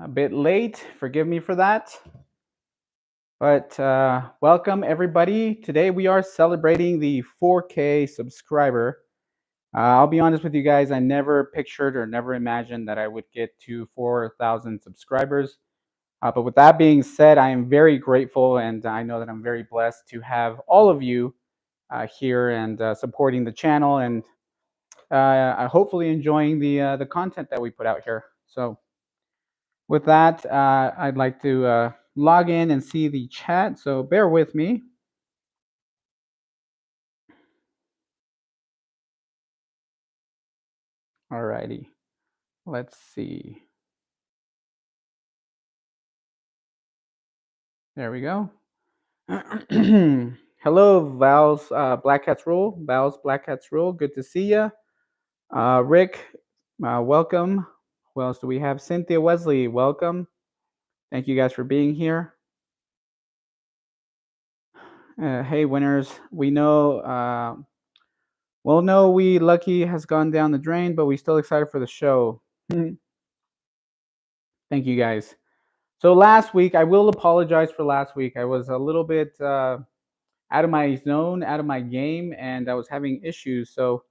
a bit late. Forgive me for that. But welcome, everybody. Today we are celebrating the 4K subscriber. I'll be honest with you guys, I never pictured or never imagined that I would get to 4,000 subscribers. But with that being said, I am very grateful and I know that I'm very blessed to have all of you here and supporting the channel and hopefully enjoying the content that we put out here. So, with that, I'd like to log in and see the chat, so bear with me. Alrighty, let's see. There we go. Hello, Val's Black Cats Rule. Val's Black Cats Rule. Good to see you. Rick, welcome. Who else do we have? Cynthia Wesley, welcome. Thank you guys for being here. Hey, winners. We know, well, no, we lucky has gone down the drain, but we still excited for the show. Thank you guys. So last week, I will apologize for last week. I was a little bit out of my zone, out of my game, and I was having issues. So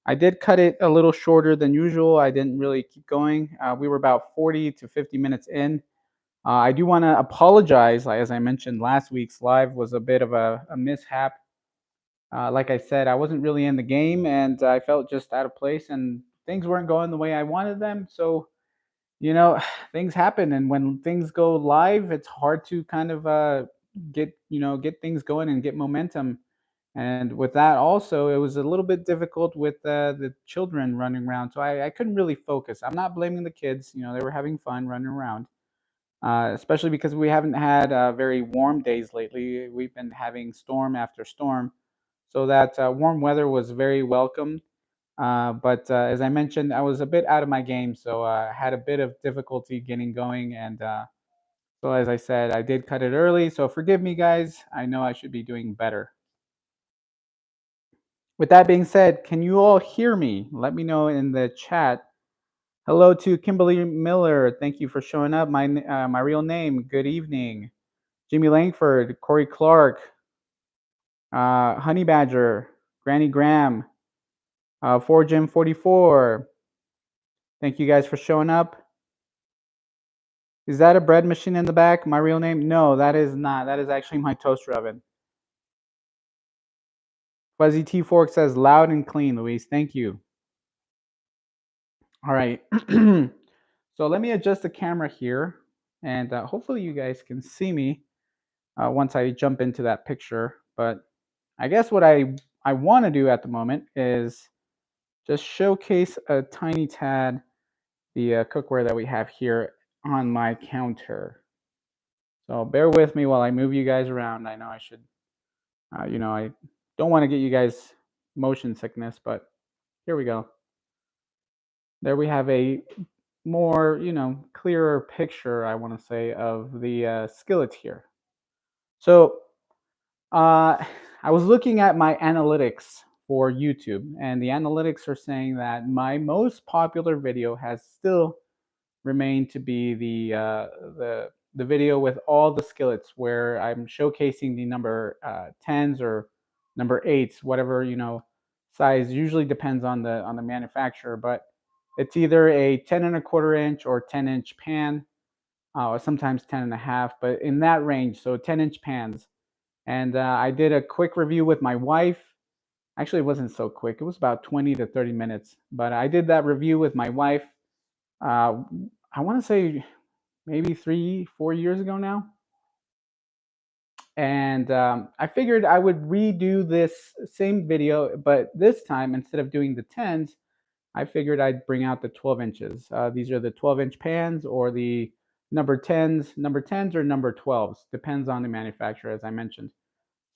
I did cut it a little shorter than usual. I didn't really keep going. We were about 40 to 50 minutes in. I do want to apologize. As I mentioned, last week's live was a bit of a mishap. Like I said, I wasn't really in the game, and I felt just out of place, and things weren't going the way I wanted them. So you know, things happen, and when things go live, it's hard to kind of get things going and get momentum. And with that, also, it was a little bit difficult with the children running around, so I couldn't really focus. I'm not blaming the kids; they were having fun running around, especially because we haven't had very warm days lately. We've been having storm after storm, so that warm weather was very welcome. But as I mentioned, I was a bit out of my game, so I had a bit of difficulty getting going. And so, as I said, I did cut it early. So forgive me, guys. I know I should be doing better. With that being said, can you all hear me? Let me know in the chat. Hello to Kimberly Miller. Thank you for showing up. My real name. Good evening. Jimmy Langford, Corey Clark, Honey Badger, Granny Graham, 4Jim44. Thank you guys for showing up. Is that a bread machine in the back? My real name? No, that is not. That is actually my toaster oven. Fuzzy T Fork says loud and clean, Luis. Thank you. All right. So let me adjust the camera here, and hopefully you guys can see me once I jump into that picture. But I guess what I want to do at the moment is just showcase a tiny tad the cookware that we have here on my counter. So bear with me while I move you guys around. I know I should, I don't want to get you guys motion sickness, but here we go. There we have a more, clearer picture, I want to say, of the skillet here. So I was looking at my analytics for YouTube, and the analytics are saying that my most popular video has still remained to be the video with all the skillets, where I'm showcasing the number 10s or number 8s, whatever size. Usually depends on the manufacturer, but it's either a 10 1/4 inch or 10-inch pan, or sometimes 10 1/2, but in that range. So 10-inch pans. And I did a quick review with my wife. Actually, it wasn't so quick. It was about 20 to 30 minutes. But I did that review with my wife. Uh, I want to say maybe 3 4 years ago now. And I figured I would redo this same video, but this time, instead of doing the 10s, I figured I'd bring out the 12 inches. These are the 12-inch pans, or the number 10s or number 12s. Depends on the manufacturer, as I mentioned.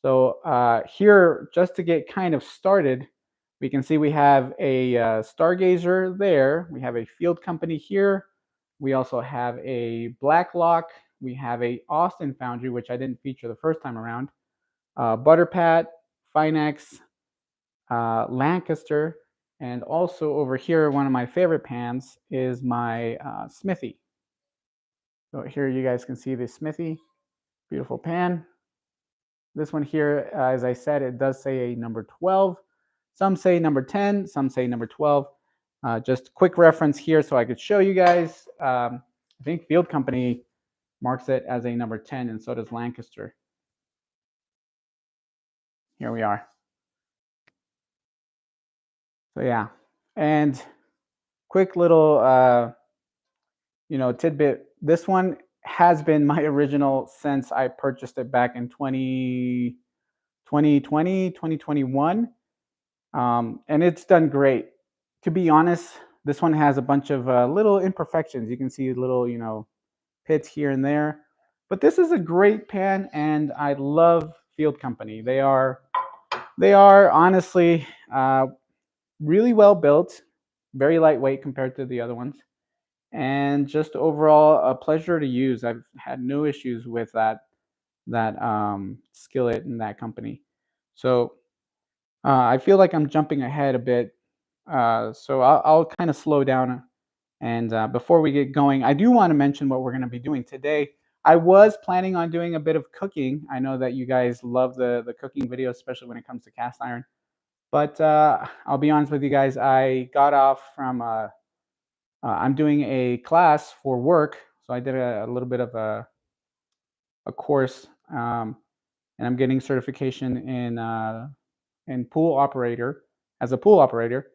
So here, just to get kind of started, we can see we have a Stargazer there. We have a Field Company here. We also have a Blacklock. We have a Austin Foundry, which I didn't feature the first time around. Butterpat, Finex, Lancaster, and also over here, one of my favorite pans is my Smithey. So here you guys can see the Smithey, beautiful pan. This one here, as I said, it does say a number 12. Some say number 10, some say number 12. Just quick reference here so I could show you guys. I think Field Company marks it as a number 10, and so does Lancaster. Here we are. So yeah, and quick little tidbit. This one has been my original since I purchased it back in 2020, 2021. And it's done great. To be honest, this one has a bunch of little imperfections. You can see little, pits here and there. But this is a great pan, and I love Field Company. They are honestly really well built, very lightweight compared to the other ones, and just overall a pleasure to use. I've had no issues with that skillet in that company. So I feel like I'm jumping ahead a bit, so I'll kind of slow down. And before we get going, I do want to mention what we're going to be doing today. I was planning on doing a bit of cooking. I know that you guys love the cooking videos, especially when it comes to cast iron. But I'll be honest with you guys, I got off from, I'm doing a class for work. So I did a little bit of a course, and I'm getting certification in pool operator, as a pool operator.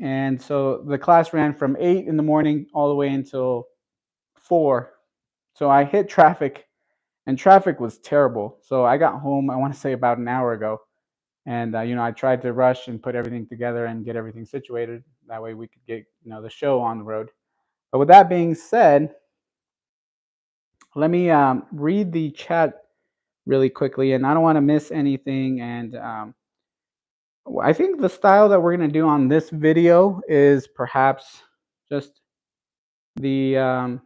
And so the class ran from 8 in the morning all the way until 4. So I hit traffic, and traffic was terrible. So I got home, I want to say about an hour ago. And, I tried to rush and put everything together and get everything situated. That way we could get, the show on the road. But with that being said, let me read the chat really quickly. And I don't want to miss anything. And I think the style that we're going to do on this video is perhaps just the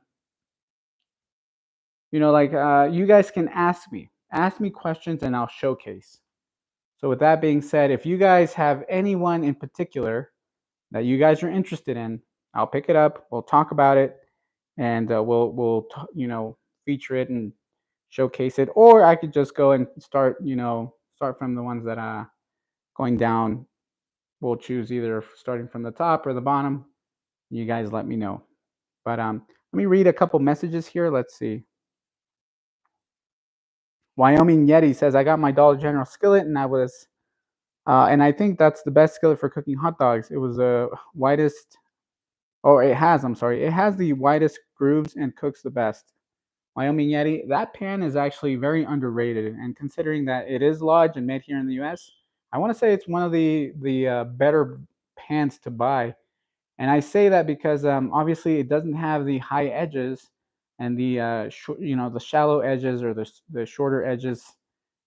you guys can ask me questions, and I'll showcase. So with that being said, if you guys have anyone in particular that you guys are interested in, I'll pick it up, we'll talk about it, and we'll feature it and showcase it. Or I could just go and start from the ones that going down. We'll choose either starting from the top or the bottom. You guys let me know. But let me read a couple messages here. Let's see. Wyoming Yeti says, I got my Dollar General skillet, and and I think that's the best skillet for cooking hot dogs. It was the widest. Oh, it has. I'm sorry. It has the widest grooves and cooks the best. Wyoming Yeti. That pan is actually very underrated, and considering that it is large and made here in the U.S., I want to say it's one of the better pans to buy. And I say that because obviously it doesn't have the high edges and the the shallow edges, or the shorter edges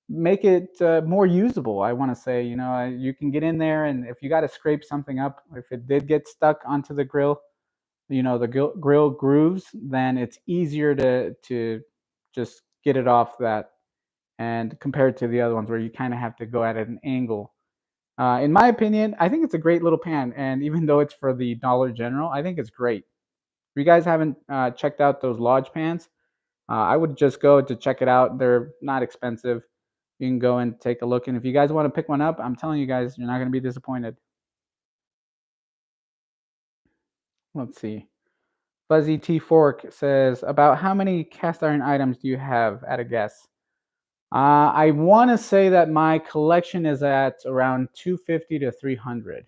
make it more usable. I want to say, you can get in there, and if you got to scrape something up, if it did get stuck onto the grill, the grill grooves, then it's easier to just get it off that, and compared to the other ones where you kind of have to go at an angle. In my opinion, I think it's a great little pan, and even though it's for the Dollar General, I think it's great. If you guys haven't checked out those Lodge pans, I would just go to check it out. They're not expensive. You can go and take a look, and if you guys want to pick one up, I'm telling you guys, you're not going to be disappointed. Let's see. Fuzzy T Fork says, about how many cast iron items do you have at a guess? I want to say that my collection is at around 250 to 300.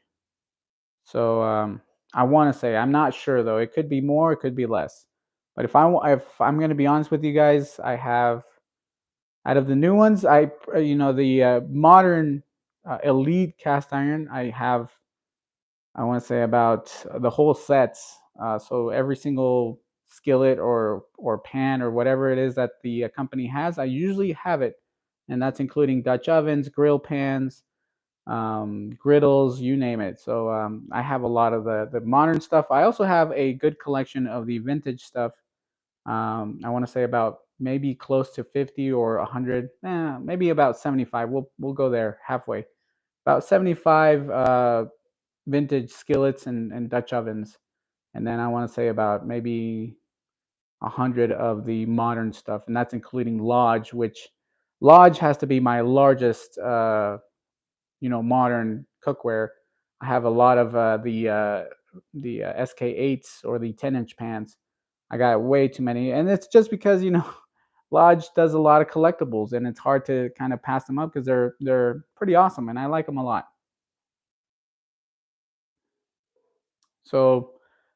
So I want to say, I'm not sure though. It could be more, it could be less. But if I'm going to be honest with you guys, I have, out of the new ones, the modern elite cast iron, I want to say about the whole sets. So every single skillet or pan or whatever it is that the company has, I usually have it, and that's including Dutch ovens, grill pans, griddles, you name it. So I have a lot of the modern stuff. I also have a good collection of the vintage stuff. I want to say about maybe close to 50 or 100, maybe about 75. We'll go there halfway. About 75 vintage skillets and Dutch ovens, and then I want to say about maybe 100 of the modern stuff, and that's including Lodge, which Lodge has to be my largest, modern cookware. I have a lot of the SK8s or the 10-inch pans. I got way too many, and it's just because Lodge does a lot of collectibles, and it's hard to kind of pass them up because they're pretty awesome, and I like them a lot. So,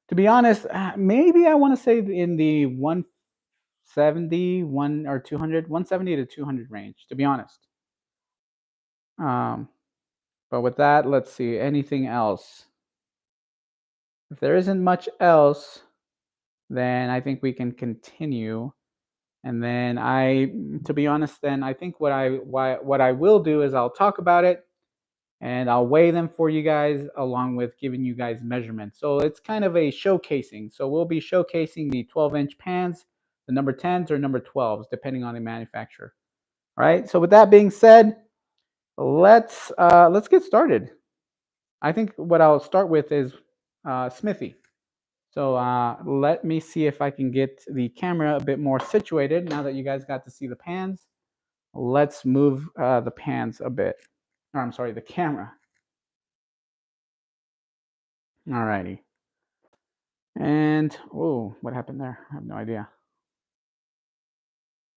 to be honest, maybe I want to say in the 170, one or 200, 170 to 200 range. To be honest. Um, but with that, let's see. Anything else? If there isn't much else, then I think we can continue. And then to be honest, then I think what I will do is I'll talk about it and I'll weigh them for you guys along with giving you guys measurements. So it's kind of a showcasing. So we'll be showcasing the 12-inch pans, the number 10s or number 12s, depending on the manufacturer. All right. So with that being said, let's get started. I think what I'll start with is Smithey. So let me see if I can get the camera a bit more situated now that you guys got to see the pans. Let's move the pans a bit. Or I'm sorry, the camera. All righty. And, oh, what happened there? I have no idea.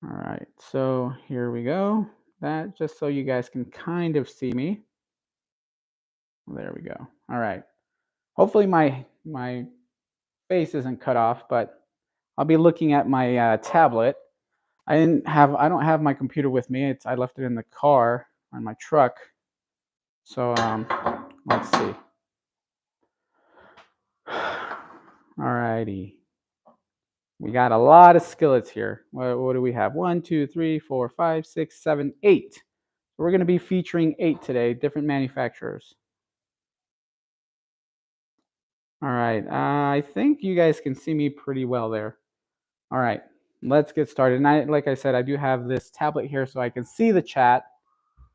All right, so here we go. That just so you guys can kind of see me. There we go. All right. Hopefully my face isn't cut off, but I'll be looking at my tablet. I don't have my computer with me. I left it in the car on my truck. So let's see. All righty. We got a lot of skillets here. What do we have? 1, 2, 3, 4, 5, 6, 7, 8. We're going to be featuring 8 today, different manufacturers. All right. I think you guys can see me pretty well there. All right. Let's get started. And like I said, I do have this tablet here so I can see the chat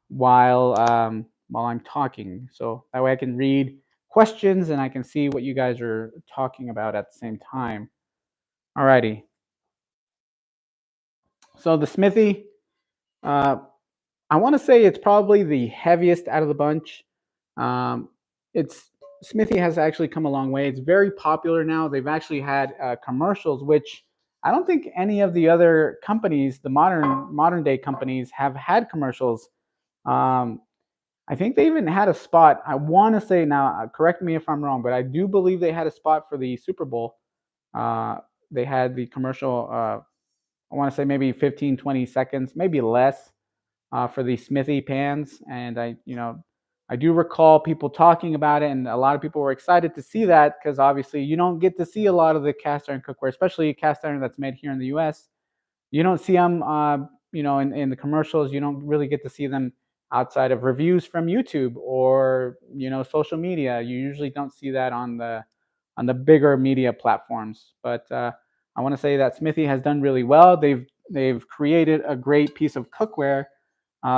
while I'm talking. So that way I can read questions and I can see what you guys are talking about at the same time. All righty. So the Smithey, I want to say it's probably the heaviest out of the bunch. It's Smithey has actually come a long way. It's very popular now. They've actually had commercials, which I don't think any of the other companies, the modern day companies, have had commercials. I think they even had a spot. I want to say now, correct me if I'm wrong, but I do believe they had a spot for the Super Bowl. They had the commercial. I want to say maybe 15, 20 seconds, maybe less, for the Smithey pans. And I do recall people talking about it, and a lot of people were excited to see that because obviously you don't get to see a lot of the cast iron cookware, especially cast iron that's made here in the U.S. You don't see them, in the commercials. You don't really get to see them outside of reviews from YouTube or social media. You usually don't see that on the bigger media platforms. But I want to say that Smithey has done really well. They've created a great piece of cookware.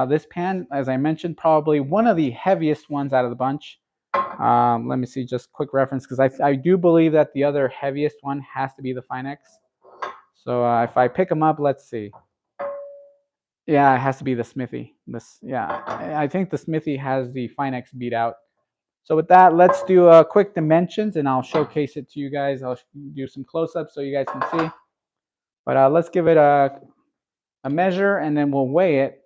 This pan, as I mentioned, probably one of the heaviest ones out of the bunch. Let me see, just quick reference, because I do believe that the other heaviest one has to be the Finex. So if I pick them up, let's see. Yeah, it has to be the Smithey. I think the Smithey has the Finex beat out. So with that, let's do quick dimensions, and I'll showcase it to you guys. I'll do some close-ups so you guys can see. But let's give it a measure, and then we'll weigh it.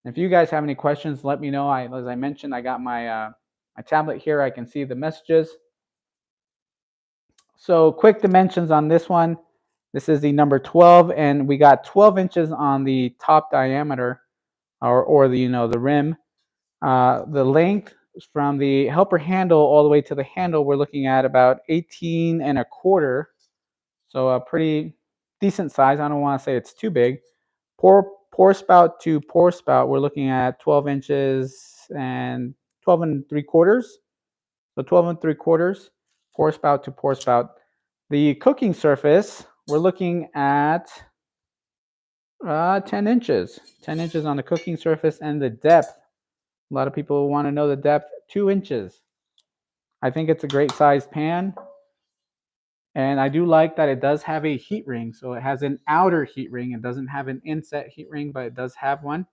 If you guys have any questions, let me know. As I mentioned, I got my tablet here. I can see the messages. So quick dimensions on this one. This is the number 12, and we got 12 inches on the top diameter, or the rim. The length from the helper handle all the way to the handle, we're looking at about 18 and a quarter. So a pretty decent size. I don't want to say it's too big. Pour spout to pour spout, we're looking at 12 inches and 12 and 3/4. So 12 and 3/4, pour spout to pour spout. The cooking surface, we're looking at 10 inches. 10 inches on the cooking surface, and the depth. A lot of people want to know the depth, 2 inches. I think it's a great sized pan. And I do like that it does have a heat ring. So it has an outer heat ring. It doesn't have an inset heat ring, but it does have one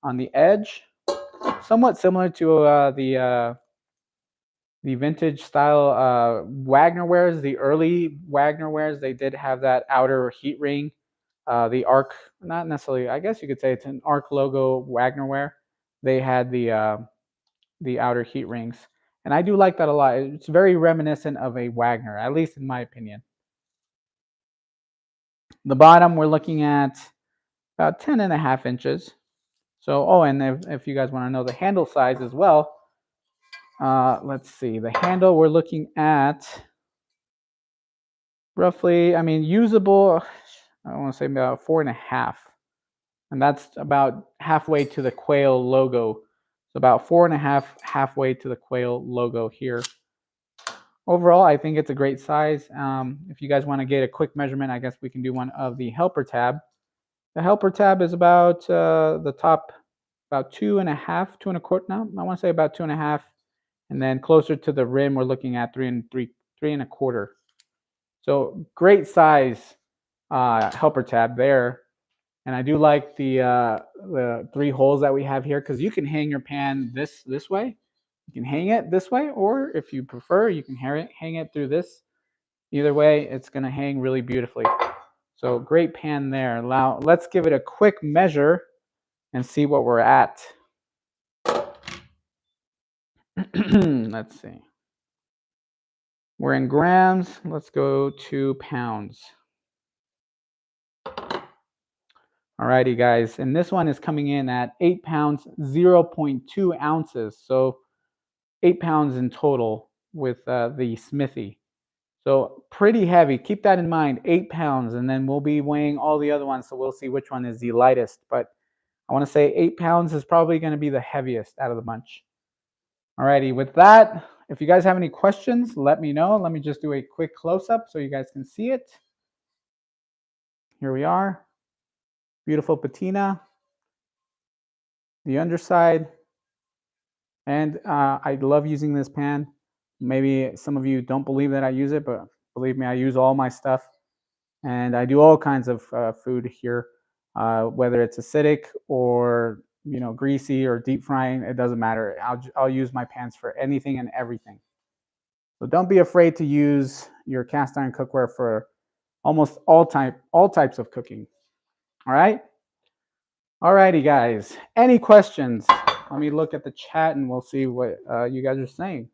on the edge. Somewhat similar to the vintage style Wagner wares, the early Wagner wares, they did have that outer heat ring. The ARC, not necessarily, I guess you could say it's an ARC logo Wagner ware. They had the outer heat rings. And I do like that a lot. It's very reminiscent of a Wagner, at least in my opinion. The bottom, we're looking at about 10.5 inches. So, oh, and if you guys want to know the handle size as well, let's see. The handle, we're looking at roughly, I mean, usable, I want to say about 4.5. And that's about halfway to the Quail logo. So about 4.5, halfway to the Quail logo here. Overall, I think it's a great size. If you guys want to get a quick measurement, I guess we can do one of the helper tab. The helper tab is about the top, about 2.5, 2.25. No, I want to say about 2.5, and then closer to the rim, we're looking at 3.25. So great size helper tab there. And I do like the 3 holes that we have here, because you can hang your pan this way. You can hang it this way, or if you prefer, you can hang it through this. Either way, it's going to hang really beautifully. So great pan there. Now let's give it a quick measure and see what we're at. Let's see. We're in grams. Let's go to pounds. Alrighty, guys. And this one is coming in at 8 pounds, 0.2 ounces. So 8 pounds in total with the Smithey. So pretty heavy. Keep that in mind, 8 pounds. And then we'll be weighing all the other ones. So we'll see which one is the lightest. But I want to say 8 pounds is probably going to be the heaviest out of the bunch. Alrighty, with that, if you guys have any questions, let me know. Let me just do a quick close-up so you guys can see it. Here we are. Beautiful patina. The underside. And I love using this pan. Maybe some of you don't believe that I use it, but believe me, I use all my stuff. And I do all kinds of food here, whether it's acidic or greasy or deep frying. It doesn't matter. I'll use my pans for anything and everything. So don't be afraid to use your cast iron cookware for almost all types of cooking. All right. Alrighty, guys. Any questions? Let me look at the chat and we'll see what you guys are saying.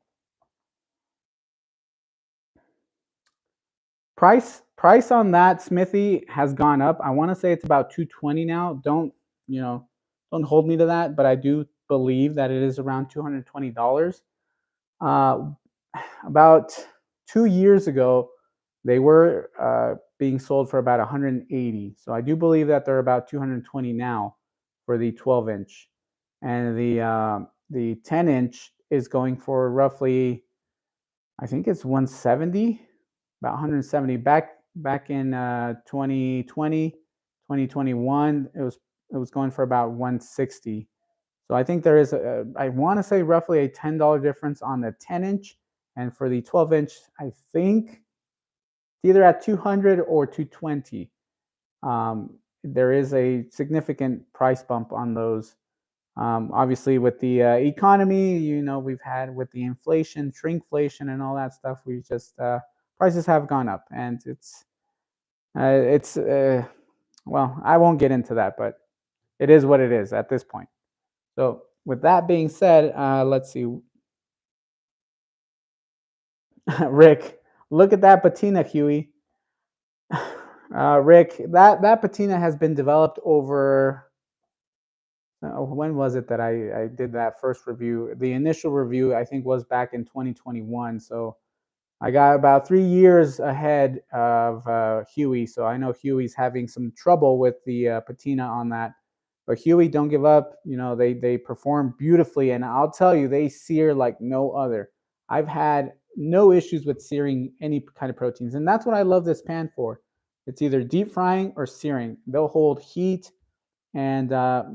Price on that Smithey has gone up. I want to say it's about $220 now. Don't hold me to that, but I do believe that it is around $220. About 2 years ago, they were being sold for about $180. So I do believe that they're about $220 now for the 12-inch, and the 10-inch is going for roughly, I think it's 170, about 170. Back in 2020, 2021, it was going for about 160. So I think there is I want to say roughly a $10 difference on the 10-inch, and for the 12-inch, I think it's either at 200 or 220. There is a significant price bump on those. Obviously, with the economy, we've had with the inflation, shrinkflation, and all that stuff, we just prices have gone up, and it's well, I won't get into that, but it is what it is at this point. So with that being said, let's see. Rick, look at that patina, Huey. Rick, that patina has been developed over. When was it that I did that first review? The initial review, I think, was back in 2021. So I got about 3 years ahead of Huey. So I know Huey's having some trouble with the patina on that. But Huey, don't give up. They perform beautifully. And I'll tell you, they sear like no other. I've had no issues with searing any kind of proteins. And that's what I love this pan for. It's either deep frying or searing. They'll hold heat, and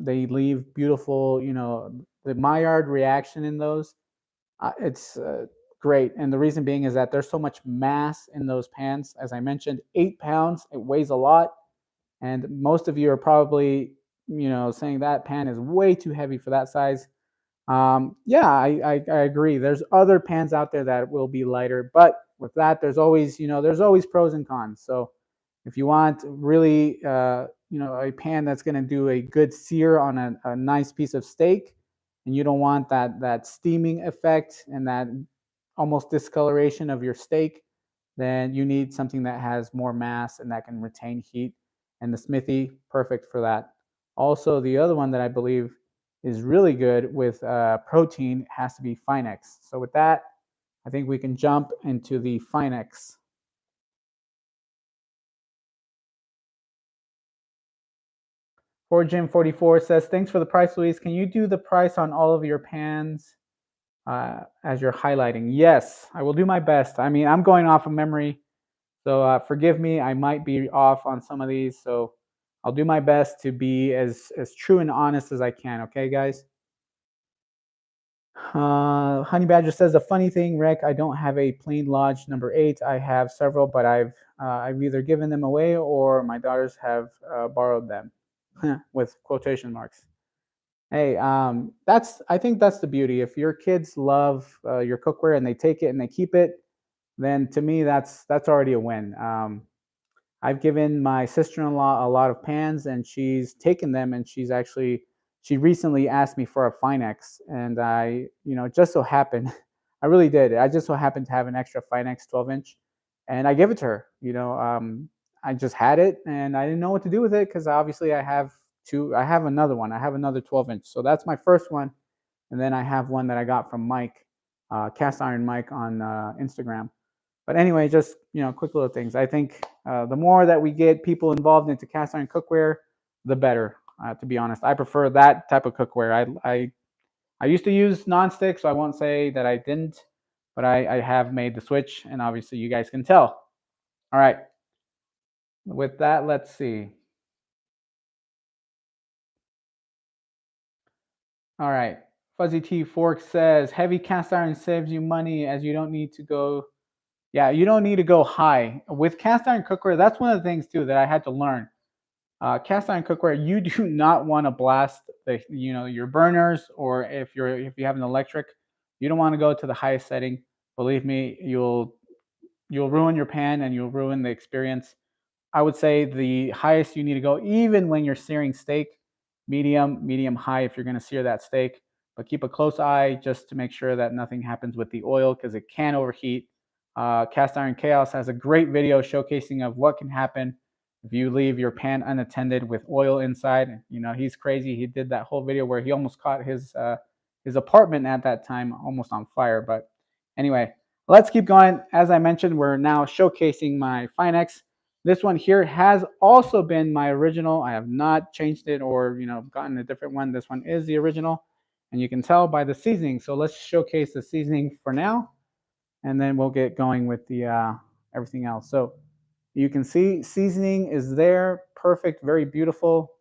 they leave beautiful, the Maillard reaction in those. It's great. And the reason being is that there's so much mass in those pans. As I mentioned, 8 pounds, it weighs a lot. And most of you are probably, saying that pan is way too heavy for that size. Yeah, I agree. There's other pans out there that will be lighter, but with that, there's always pros and cons. So if you want really, a pan that's going to do a good sear on a nice piece of steak, and you don't want that steaming effect and that almost discoloration of your steak, then you need something that has more mass and that can retain heat. And the Smithey, perfect for that. Also, the other one that I believe is really good with protein has to be Finex. So with that, I think we can jump into the Finex. For Jim 44 says, thanks for the price, Luis. Can you do the price on all of your pans as you're highlighting? Yes, I will do my best. I mean, I'm going off of memory, so forgive me. I might be off on some of these, so I'll do my best to be as true and honest as I can. Okay, guys? Honey Badger says, the funny thing, Rick, I don't have a plain Lodge number 8. I have several, but I've either given them away or my daughters have borrowed them, with quotation marks. Hey, I think that's the beauty. If your kids love your cookware and they take it and they keep it, then to me that's already a win. I've given my sister-in-law a lot of pans, and she's taken them, and she recently asked me for a Finex, and I, just so happened, I really did. I just so happened to have an extra Finex 12-inch, and I gave it to her. I just had it, and I didn't know what to do with it because obviously I have two. I have another one. I have another 12-inch, so that's my first one, and then I have one that I got from Mike, Cast Iron Mike on Instagram. But anyway, just quick little things. I think the more that we get people involved into cast iron cookware, the better. To be honest, I prefer that type of cookware. I used to use nonstick, so I won't say that I didn't, but I have made the switch, and obviously you guys can tell. All right. With that, let's see. All right. Fuzzy T Fork says heavy cast iron saves you money as you don't need to go. Yeah, you don't need to go high with cast iron cookware. That's one of the things too that I had to learn. Cast iron cookware, you do not want to blast your burners, or if you have an electric, you don't want to go to the highest setting. Believe me, you'll ruin your pan and you'll ruin the experience. I would say the highest you need to go, even when you're searing steak, medium high if you're going to sear that steak. But keep a close eye just to make sure that nothing happens with the oil because it can overheat. Cast Iron Chaos has a great video showcasing of what can happen if you leave your pan unattended with oil inside. He's crazy. He did that whole video where he almost caught his apartment at that time almost on fire. But anyway, let's keep going. As I mentioned, we're now showcasing my Finex. This one here has also been my original. I have not changed it or gotten a different one. This one is the original, and you can tell by the seasoning. So let's showcase the seasoning for now, and then we'll get going with the everything else. So you can see seasoning is there, perfect, very beautiful.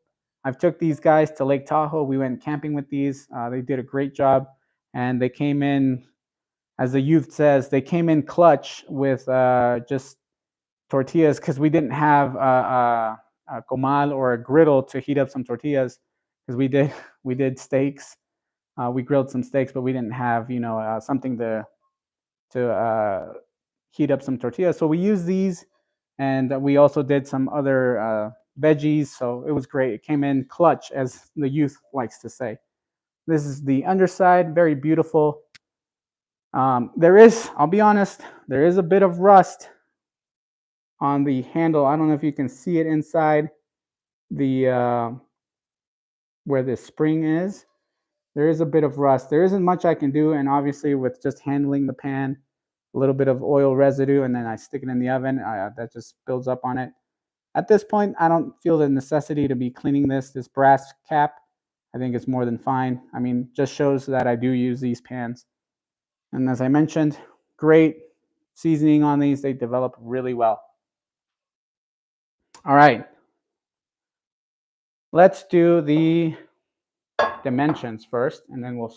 I've took these guys to Lake Tahoe. We went camping with these. They did a great job, and they came in, as the youth says, they came in clutch with just tortillas because we didn't have a comal or a griddle to heat up some tortillas because we did steaks. We grilled some steaks, but we didn't have something to heat up some tortillas. So we used these, and we also did some other veggies. So it was great. It came in clutch, as the youth likes to say. This is the underside, very beautiful. I'll be honest, there is a bit of rust on the handle. I don't know if you can see it inside the where the spring is. There is a bit of rust. There isn't much I can do, and obviously with just handling the pan, a little bit of oil residue, and then I stick it in the oven, that just builds up on it. At this point, I don't feel the necessity to be cleaning this brass cap. I think it's more than fine. I mean, just shows that I do use these pans. And as I mentioned, great seasoning on these. They develop really well. All right. Let's do the dimensions first, and then we'll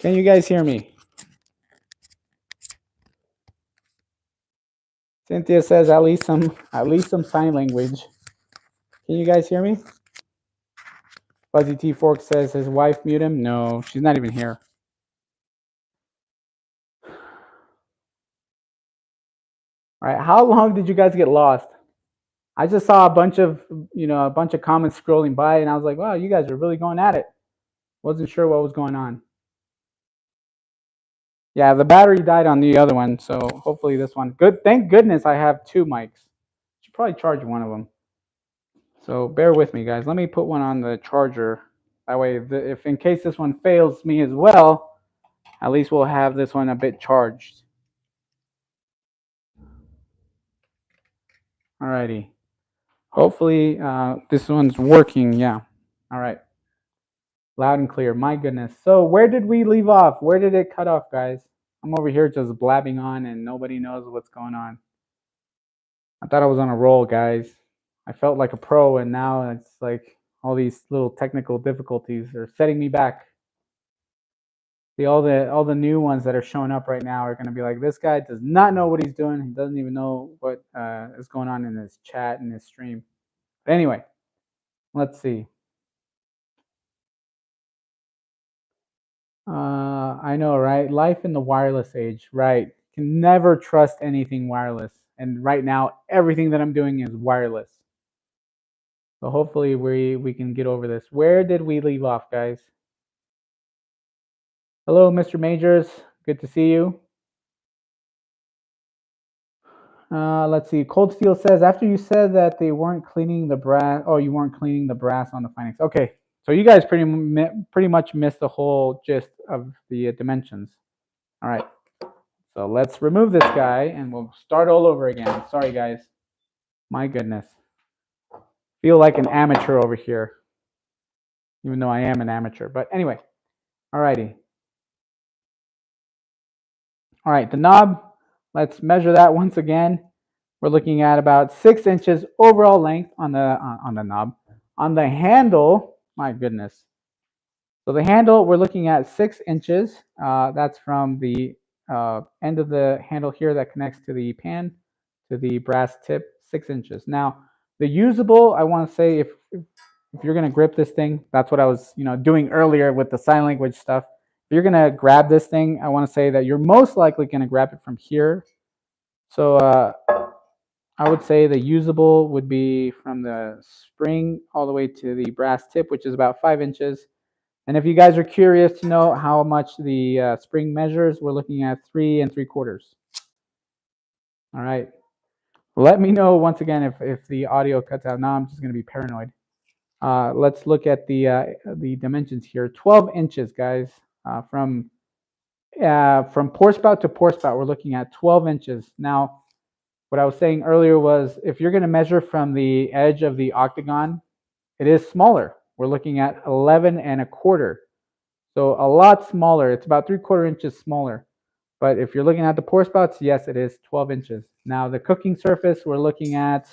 Can you guys hear me? Cynthia says at least some sign language. Can you guys hear me? Fuzzy T Fork says his wife mute him. No, she's not even here. All right, how long did you guys get lost? I just saw a bunch of comments scrolling by, and I was like, wow, you guys are really going at it. Wasn't sure what was going on. Yeah, the battery died on the other one, so hopefully this one. Good. Thank goodness I have two mics. Should probably charge one of them. So bear with me, guys. Let me put one on the charger. That way, if in case this one fails me as well, at least we'll have this one a bit charged. Alrighty. Hopefully this one's working. Yeah. All right. Loud and clear. My goodness. So where did we leave off? Where did it cut off, guys? I'm over here just blabbing on and nobody knows what's going on. I thought I was on a roll, guys. I felt like a pro, and now it's like all these little technical difficulties are setting me back. See, all the new ones that are showing up right now are going to be like, this guy does not know what he's doing. He doesn't even know what is going on in his chat and his stream. But anyway, let's see. I know, right? Life in the wireless age, right? Can never trust anything wireless. And right now, everything that I'm doing is wireless. So hopefully we can get over this. Where did we leave off, guys? Hello, Mr. Majors. Good to see you. Let's see. Cold Steel says, after you said that they weren't cleaning the brass, you weren't cleaning the brass on the Finex. Okay, so you guys pretty much missed the whole gist of the dimensions. All right, so let's remove this guy and we'll start all over again. Sorry, guys. My goodness. Feel like an amateur over here, even though I am an amateur. But anyway, all righty. All right, the knob, let's measure that once again. We're looking at about 6 inches overall length on the knob. On the handle, my goodness. So the handle, we're looking at 6 inches. That's from the end of the handle here that connects to the pan to the brass tip, 6 inches. Now, the usable, I want to say if you're going to grip this thing, that's what I was doing earlier with the sign language stuff. If you're going to grab this thing, I want to say that you're most likely going to grab it from here. So I would say the usable would be from the spring all the way to the brass tip, which is about 5 inches. And if you guys are curious to know how much the spring measures, we're looking at 3 3/4. All right. Let me know once again if the audio cuts out. Now I'm just going to be paranoid. Let's look at the dimensions here. 12 inches, guys. From pour spout to pour spout, we're looking at 12 inches. Now, what I was saying earlier was if you're going to measure from the edge of the octagon, it is smaller. We're looking at 11 1/4. So a lot smaller. It's about 3/4 inches smaller. But if you're looking at the pour spouts, yes, it is 12 inches. Now the cooking surface, we're looking at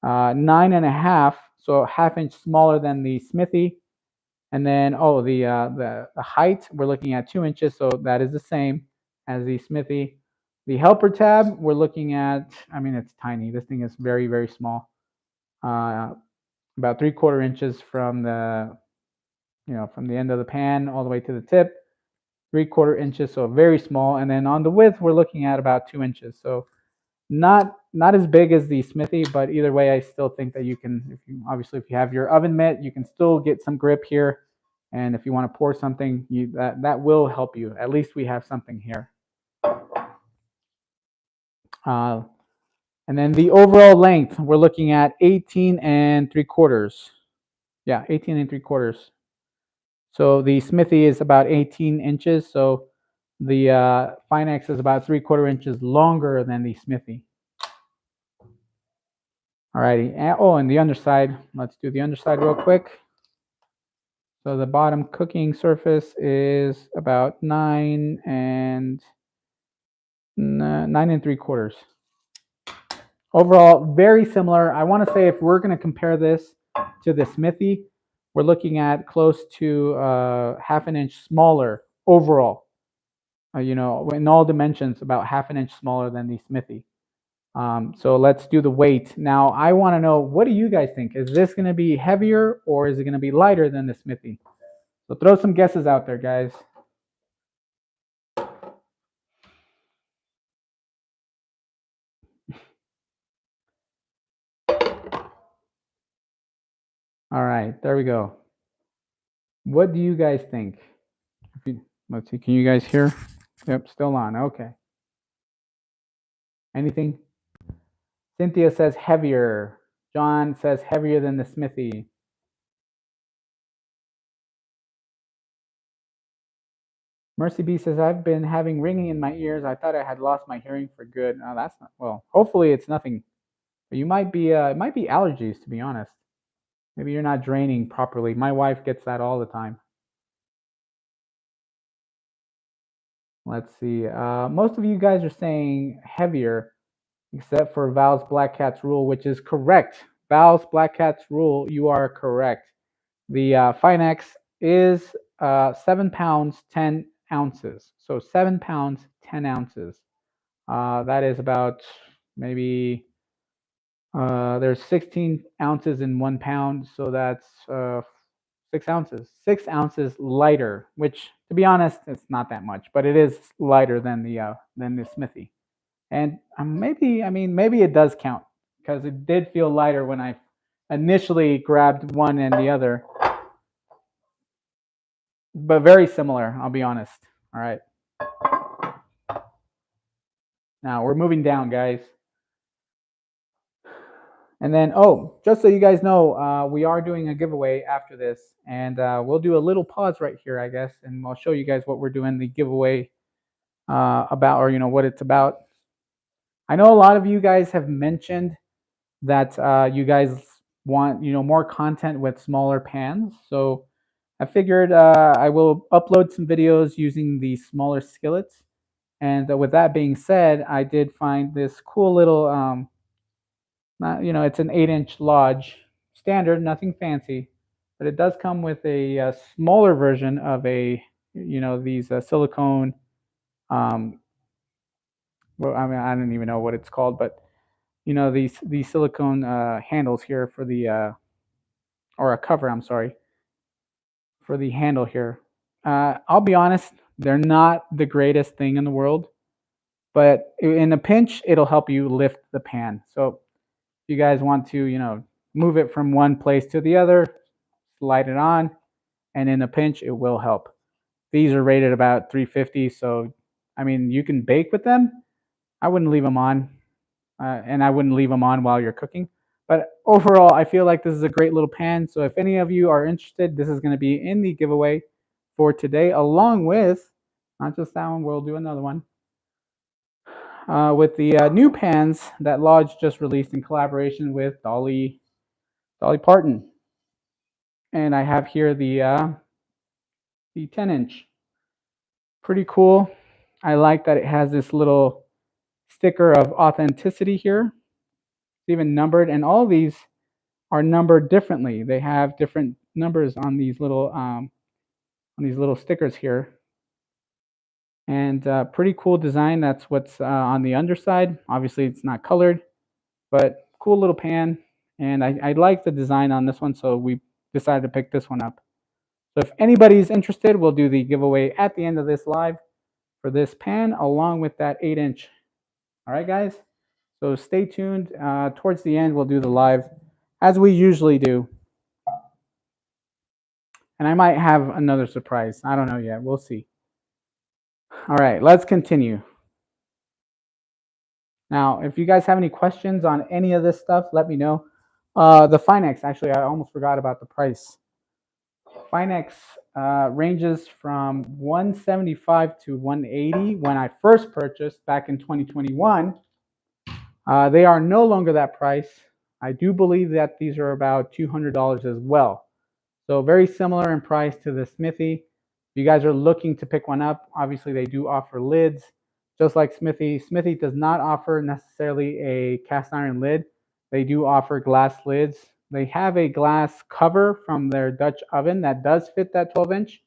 9 1/2, so a ½ inch smaller than the Smithey. And then, the height, we're looking at 2 inches, so that is the same as the Smithey. The helper tab, we're looking at, it's tiny. This thing is very, very small. About 3/4 inches from the, from the end of the pan all the way to the tip. 3/4 inches, so very small. And then on the width, we're looking at about 2 inches. So not as big as the Smithey, but either way, I still think that you can, if you have your oven mitt, you can still get some grip here. And if you want to pour something, that will help you. At least we have something here. And then the overall length, we're looking at 18 3/4. Yeah, 18 3/4. So the Smithey is about 18 inches. So the Finex is about 3/4 inches longer than the Smithey. Alrighty. And the underside. Let's do the underside real quick. So the bottom cooking surface is about 9 3/4. Overall, very similar. I want to say if we're going to compare this to the Smithey, we're looking at close to ½ an inch smaller overall. You know, in all dimensions, about half an inch smaller than the Smithey. So let's do the weight. Now, I want to know, what do you guys think? Is this going to be heavier or is it going to be lighter than the Smithey? So throw some guesses out there, guys. All right, there we go. What do you guys think? Let's see, can you guys hear? Yep, still on. Okay. Anything? Cynthia says heavier. John says heavier than the Smithey. Mercy B says, I've been having ringing in my ears. I thought I had lost my hearing for good. No, that's not, well, hopefully it's nothing. But you might be, it might be allergies, to be honest. Maybe you're not draining properly. My wife gets that all the time. Let's see. Most of you guys are saying heavier, except for Val's Black Cat's rule, which is correct. Val's Black Cat's rule, you are correct. The Finex is 7 pounds, 10 ounces. So 7 pounds, 10 ounces. That is about maybe, there's 16 ounces in 1 pound. So that's 6 ounces. 6 ounces lighter, which, to be honest, it's not that much, but it is lighter than the Smithey. And maybe, I mean, maybe it does count because it did feel lighter when I initially grabbed one and the other. But very similar, I'll be honest. All right. Now we're moving down, guys. And then, oh, just so you guys know, we are doing a giveaway after this, and we'll do a little pause right here, I guess, and I'll show you guys what we're doing the giveaway about, or what it's about. I know a lot of you guys have mentioned that you guys want more content with smaller pans, so I figured I will upload some videos using the smaller skillets. And with that being said, I did find this cool little it's an 8-inch Lodge, standard, nothing fancy, but it does come with a smaller version of these silicone. Well, I mean, I don't even know what it's called, but these silicone handles here for the or a cover. I'm sorry, for the handle here. I'll be honest, they're not the greatest thing in the world, but in a pinch, it'll help you lift the pan. So if you guys want to, move it from one place to the other, slide it on, and in a pinch, it will help. These are rated about 350, so I mean, you can bake with them. I wouldn't leave them on, and I wouldn't leave them on while you're cooking. But overall, I feel like this is a great little pan. So if any of you are interested, this is going to be in the giveaway for today, along with, not just that one, we'll do another one, with the new pans that Lodge just released in collaboration with Dolly Parton. And I have here the 10-inch. Pretty cool. I like that it has this little sticker of authenticity here. It's even numbered, and all these are numbered differently. They have different numbers on these little stickers here. And pretty cool design. That's what's on the underside. Obviously, it's not colored, but cool little pan. And I like the design on this one, so we decided to pick this one up. So if anybody's interested, we'll do the giveaway at the end of this live for this pan, along with that 8-inch. All right, guys? So stay tuned. Towards the end, we'll do the live, as we usually do. And I might have another surprise. I don't know yet. We'll see. All right, let's continue. Now, if you guys have any questions on any of this stuff, let me know. The Finex, actually, I almost forgot about the price. Finex ranges from $175 to $180 when I first purchased back in 2021. They are no longer that price. I do believe that these are about $200 as well. So very similar in price to the Smithey. If you guys are looking to pick one up, obviously they do offer lids, just like Smithey. Smithey does not offer necessarily a cast iron lid. They do offer glass lids. They have a glass cover from their Dutch oven that does fit that 12-inch,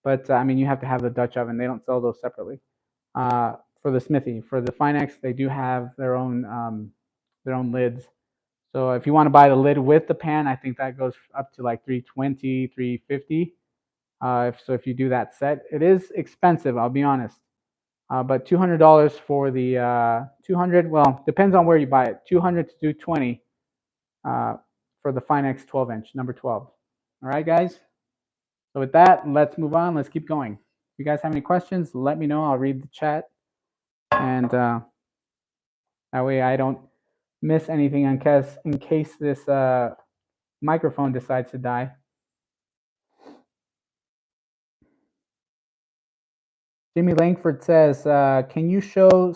but I mean, you have to have the Dutch oven. They don't sell those separately. For the Smithey, for the Finex, they do have their own lids. So if you want to buy the lid with the pan, I think that goes up to like 320, 350. If you do that set, it is expensive. I'll be honest. But $200 for the 200. Well, depends on where you buy it. 200 to 220 for the Finex 12-inch, number 12. All right, guys. So with that, let's move on. Let's keep going. If you guys have any questions, let me know. I'll read the chat, and that way I don't miss anything in case this microphone decides to die. Jimmy Langford says, "Can you show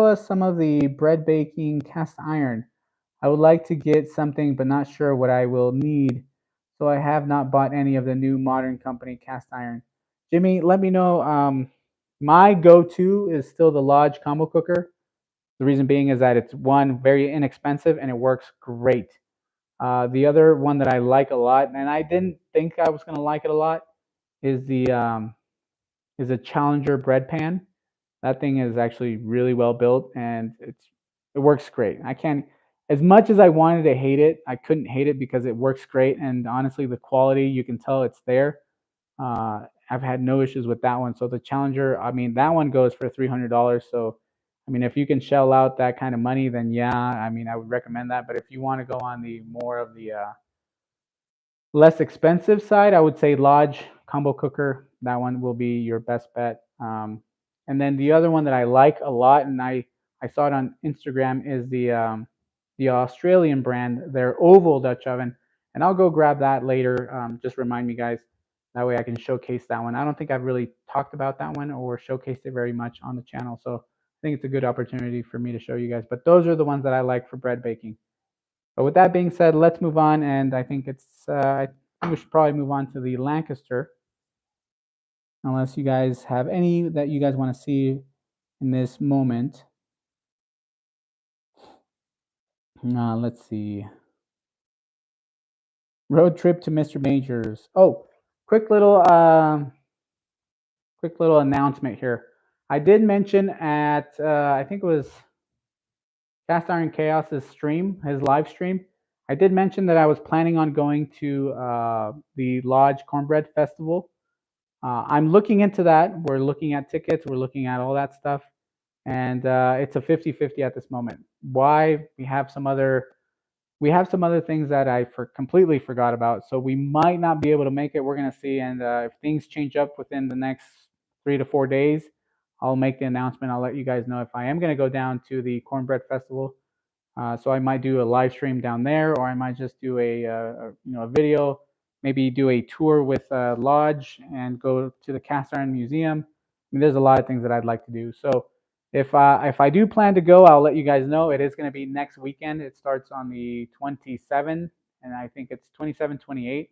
us some of the bread baking cast iron? I would like to get something, but not sure what I will need. So I have not bought any of the new modern company cast iron." Jimmy, let me know. My go-to is still the Lodge combo cooker. The reason being is that it's one, very inexpensive, and it works great. The other one that I like a lot, and I didn't think I was going to like it a lot, is a Challenger bread pan. That thing is actually really well built, and it works great. I can't, as much as I wanted to hate it, I couldn't hate it because it works great, and honestly, the quality, you can tell it's there. I've had no issues with that one. So the Challenger, I mean, that one goes for $300. So, I mean, if you can shell out that kind of money, then yeah, I mean, I would recommend that. But if you want to go on the more of the less expensive side, I would say Lodge combo cooker. That one will be your best bet. And then the other one that I like a lot, and I saw it on Instagram, is the Australian brand, their oval Dutch oven. And I'll go grab that later. Just remind me, guys. That way I can showcase that one. I don't think I've really talked about that one or showcased it very much on the channel. So I think it's a good opportunity for me to show you guys. But those are the ones that I like for bread baking. But with that being said, let's move on. And I think I think we should probably move on to the Lancaster, unless you guys have any that you guys want to see in this moment. Let's see. Road trip to Mr. Majors. Oh, quick little announcement here. I did mention at I think it was Cast Iron Chaos's stream, his live stream. I did mention that I was planning on going to the Lodge Cornbread Festival. I'm looking into that. We're looking at tickets. We're looking at all that stuff. And it's a 50-50 at this moment. Why? We have some other things that I completely forgot about. So we might not be able to make it. We're going to see. And if things change up within the next 3 to 4 days, I'll make the announcement. I'll let you guys know if I am going to go down to the Cornbread Festival. So I might do a live stream down there, or I might just do a video, maybe do a tour with Lodge and go to the Cast Iron Museum. I mean, there's a lot of things that I'd like to do. So if I do plan to go, I'll let you guys know. It is going to be next weekend. It starts on the 27th, and I think it's 27, 28.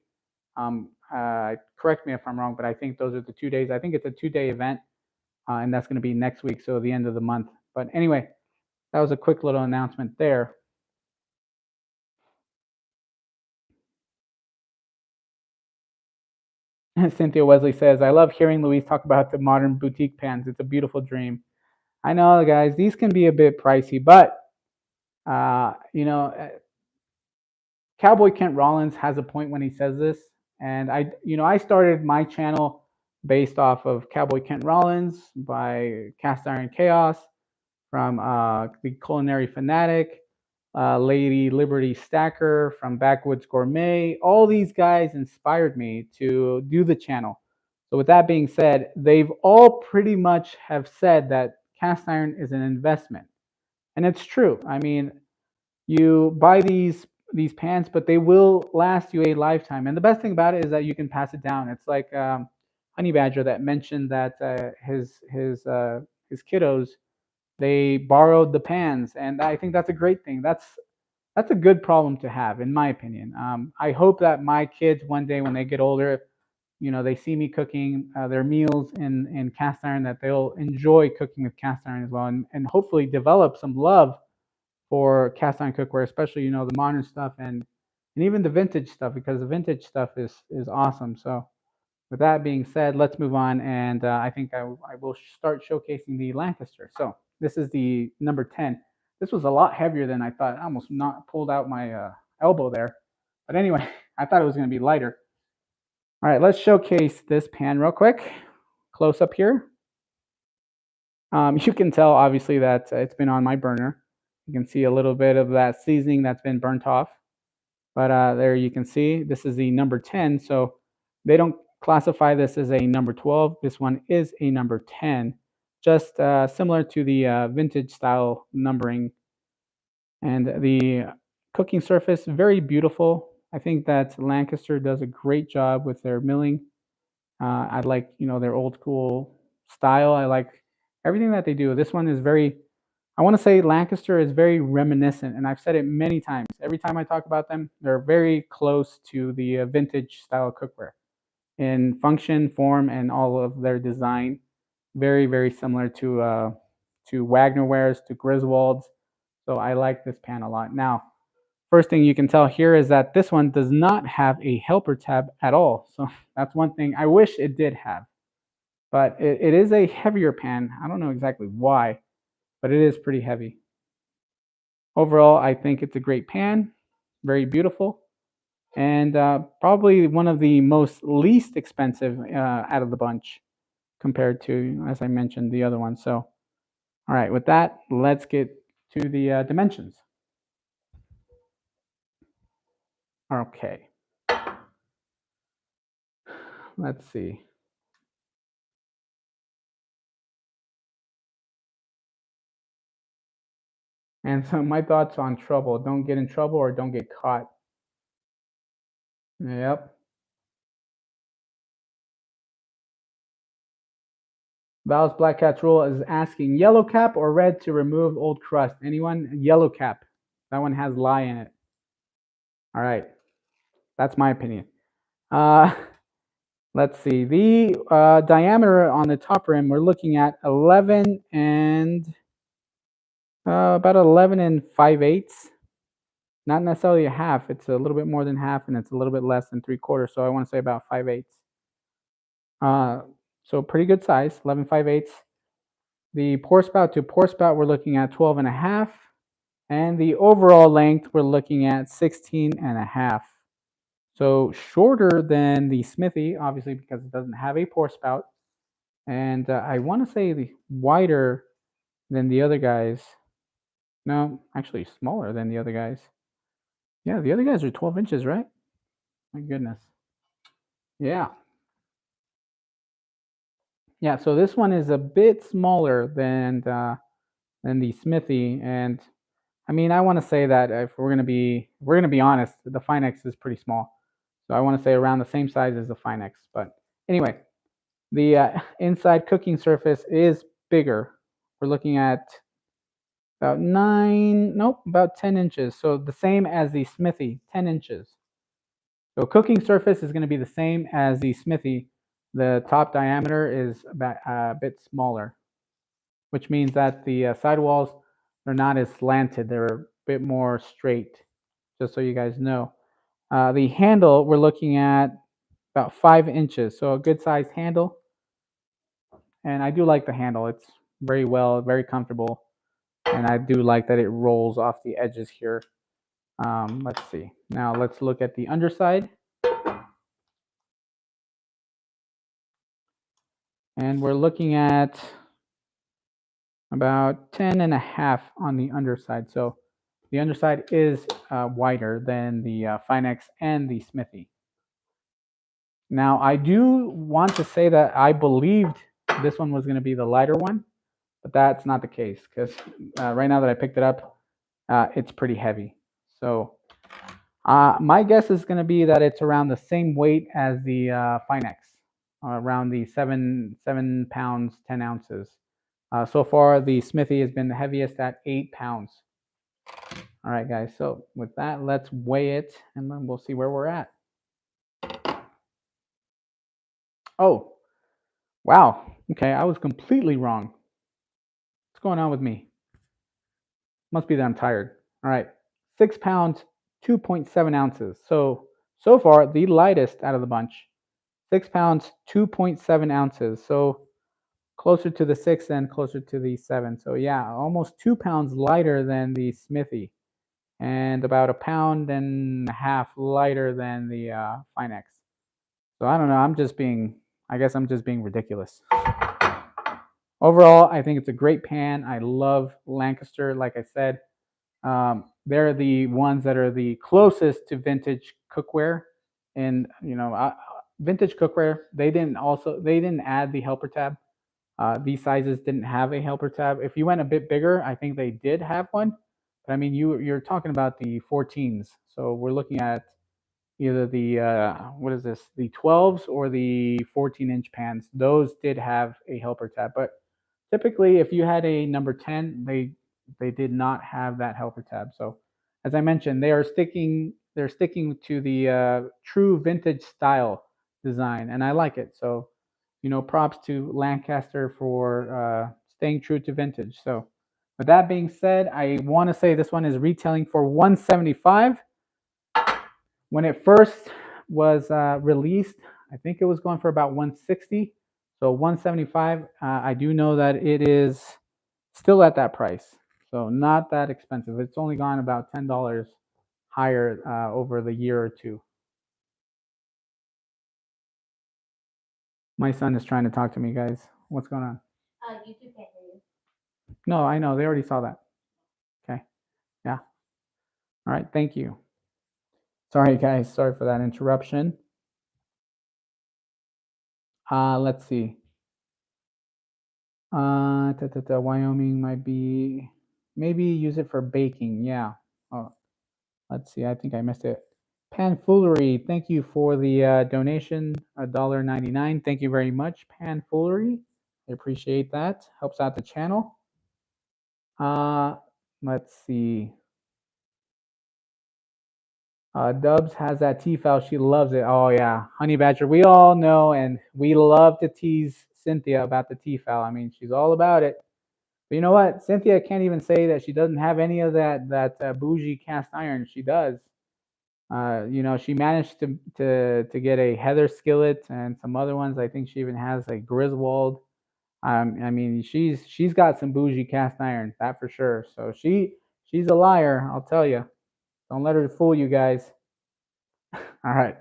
Correct me if I'm wrong, but I think those are the 2 days. I think it's a 2-day event, and that's going to be next week, so the end of the month. But anyway, that was a quick little announcement there. Cynthia Wesley says, "I love hearing Louise talk about the modern boutique pans. It's a beautiful dream." I know, guys, these can be a bit pricey, but Cowboy Kent Rollins has a point when he says this, and I started my channel based off of Cowboy Kent Rollins by Cast Iron Chaos, from the Culinary Fanatic, Lady Liberty Stacker from Backwoods Gourmet. All these guys inspired me to do the channel. So with that being said, they've all pretty much have said that cast iron is an investment. And it's true. I mean, you buy these pans, but they will last you a lifetime. And the best thing about it is that you can pass it down. It's like Honey Badger that mentioned that his kiddos, they borrowed the pans, and I think that's a great thing. That's a good problem to have, in my opinion. I hope that my kids one day, when they get older, they see me cooking their meals in cast iron, that they'll enjoy cooking with cast iron as well, and hopefully develop some love for cast iron cookware, especially the modern stuff and even the vintage stuff, because the vintage stuff is awesome. So with that being said, let's move on, and I think I will start showcasing the Lancaster. So this is the number 10. This was a lot heavier than I thought. I almost not pulled out my elbow there. But anyway, I thought it was going to be lighter. All right, let's showcase this pan real quick. Close up here. You can tell, obviously, that it's been on my burner. You can see a little bit of that seasoning that's been burnt off. But there you can see, this is the number 10. So they don't classify this as a number 12. This one is a number 10, just similar to the vintage style numbering. And the cooking surface, very beautiful. I think that Lancaster does a great job with their milling. I like, their old school style. I like everything that they do. This one is very, I want to say Lancaster is very reminiscent, and I've said it many times. Every time I talk about them, they're very close to the vintage style cookware in function, form, and all of their design. Very, very similar to Wagner wares, to Griswold's. So I like this pan a lot. Now, first thing you can tell here is that this one does not have a helper tab at all. So that's one thing I wish it did have. But it is a heavier pan. I don't know exactly why, but it is pretty heavy. Overall, I think it's a great pan, very beautiful, and probably one of the most least expensive out of the bunch compared to, as I mentioned, the other one. So, all right, with that, let's get to the dimensions. Okay, let's see. And so my thoughts on trouble: don't get in trouble or don't get caught. Yep. Val's Black Cat's rule is asking yellow cap or red to remove old crust. Anyone? Yellow cap. That one has lye in it. All right. That's my opinion. Uh, let's see. The diameter on the top rim, we're looking at 11 and about 11 and 5/8. Not necessarily a half. It's a little bit more than half, and it's a little bit less than 3/4. So I want to say about 5/8. Uh, so pretty good size, 11 5/8. The pour spout to pour spout, we're looking at 12 and a half. And the overall length, we're looking at 16 and a half. So shorter than the Smithey, obviously, because it doesn't have a pour spout. And I want to say the wider than the other guys. No, actually smaller than the other guys. Yeah, the other guys are 12 inches, right? My goodness. Yeah. Yeah, so this one is a bit smaller than the Smithey, and I mean, I want to say that if we're gonna be honest, the Finex is pretty small. So I want to say around the same size as the Finex. But anyway, the inside cooking surface is bigger. We're looking at about about 10 inches. So the same as the Smithey, 10 inches. So cooking surface is going to be the same as the Smithey. The top diameter is about a bit smaller, which means that the sidewalls are not as slanted. They're a bit more straight, just so you guys know. The handle, we're looking at about 5 inches, so a good sized handle. And I do like the handle. It's very comfortable. And I do like that it rolls off the edges here. Let's see. Now let's look at the underside. And we're looking at about 10 and a half on the underside. So the underside is wider than the Finex and the Smithey. Now, I do want to say that I believed this one was going to be the lighter one, but that's not the case because right now that I picked it up, it's pretty heavy. So my guess is going to be that it's around the same weight as the Finex, around the 7 pounds, 10 ounces. So far, the Smithey has been the heaviest at 8 pounds. All right, guys. So with that, let's weigh it, and then we'll see where we're at. Oh, wow. Okay, I was completely wrong. What's going on with me? Must be that I'm tired. All right, 6 pounds, 2.7 ounces. So far, the lightest out of the bunch. 6 pounds, 2.7 ounces. So closer to the 6 and closer to the 7. So yeah, almost 2 pounds lighter than the Smithey, and about a pound and a half lighter than the Finex. So I don't know. I guess I'm just being ridiculous. Overall, I think it's a great pan. I love Lancaster. Like I said, they're the ones that are the closest to vintage cookware. And vintage cookware, they didn't add the helper tab. These sizes didn't have a helper tab. If you went a bit bigger, I think they did have one. But I mean, you're talking about the 14s. So we're looking at either the what is this, the 12s or the 14-inch pans. Those did have a helper tab, but typically if you had a number 10, they did not have that helper tab. So as I mentioned, they're sticking to the true vintage style design, and I like it. So props to Lancaster for staying true to vintage. So with that being said, I want to say this one is retailing for 175. When it first was released, I think it was going for about 160. So 175. I do know that it is still at that price. So not that expensive. It's only gone about $10 higher over the year or two. My son is trying to talk to me, guys. What's going on? YouTube can't hear you. No, I know. They already saw that. Okay. Yeah. All right. Thank you. Sorry, guys. Sorry for that interruption. Let's see. Wyoming might be, maybe use it for baking. Yeah. Oh, let's see. I think I missed it. Panfoolery, thank you for the donation, $1.99. Thank you very much, Panfoolery. I appreciate that. Helps out the channel. Uh, let's see. Dubs has that T-file. She loves it. Oh yeah, Honey Badger. We all know, and we love to tease Cynthia about the T-file. I mean, she's all about it. But you know what? Cynthia can't even say that she doesn't have any of that bougie cast iron. She does. She managed to get a Heather skillet and some other ones. I think she even has a Griswold. I mean, she's got some bougie cast iron, that for sure. So she's a liar, I'll tell you. Don't let her fool you guys. All right.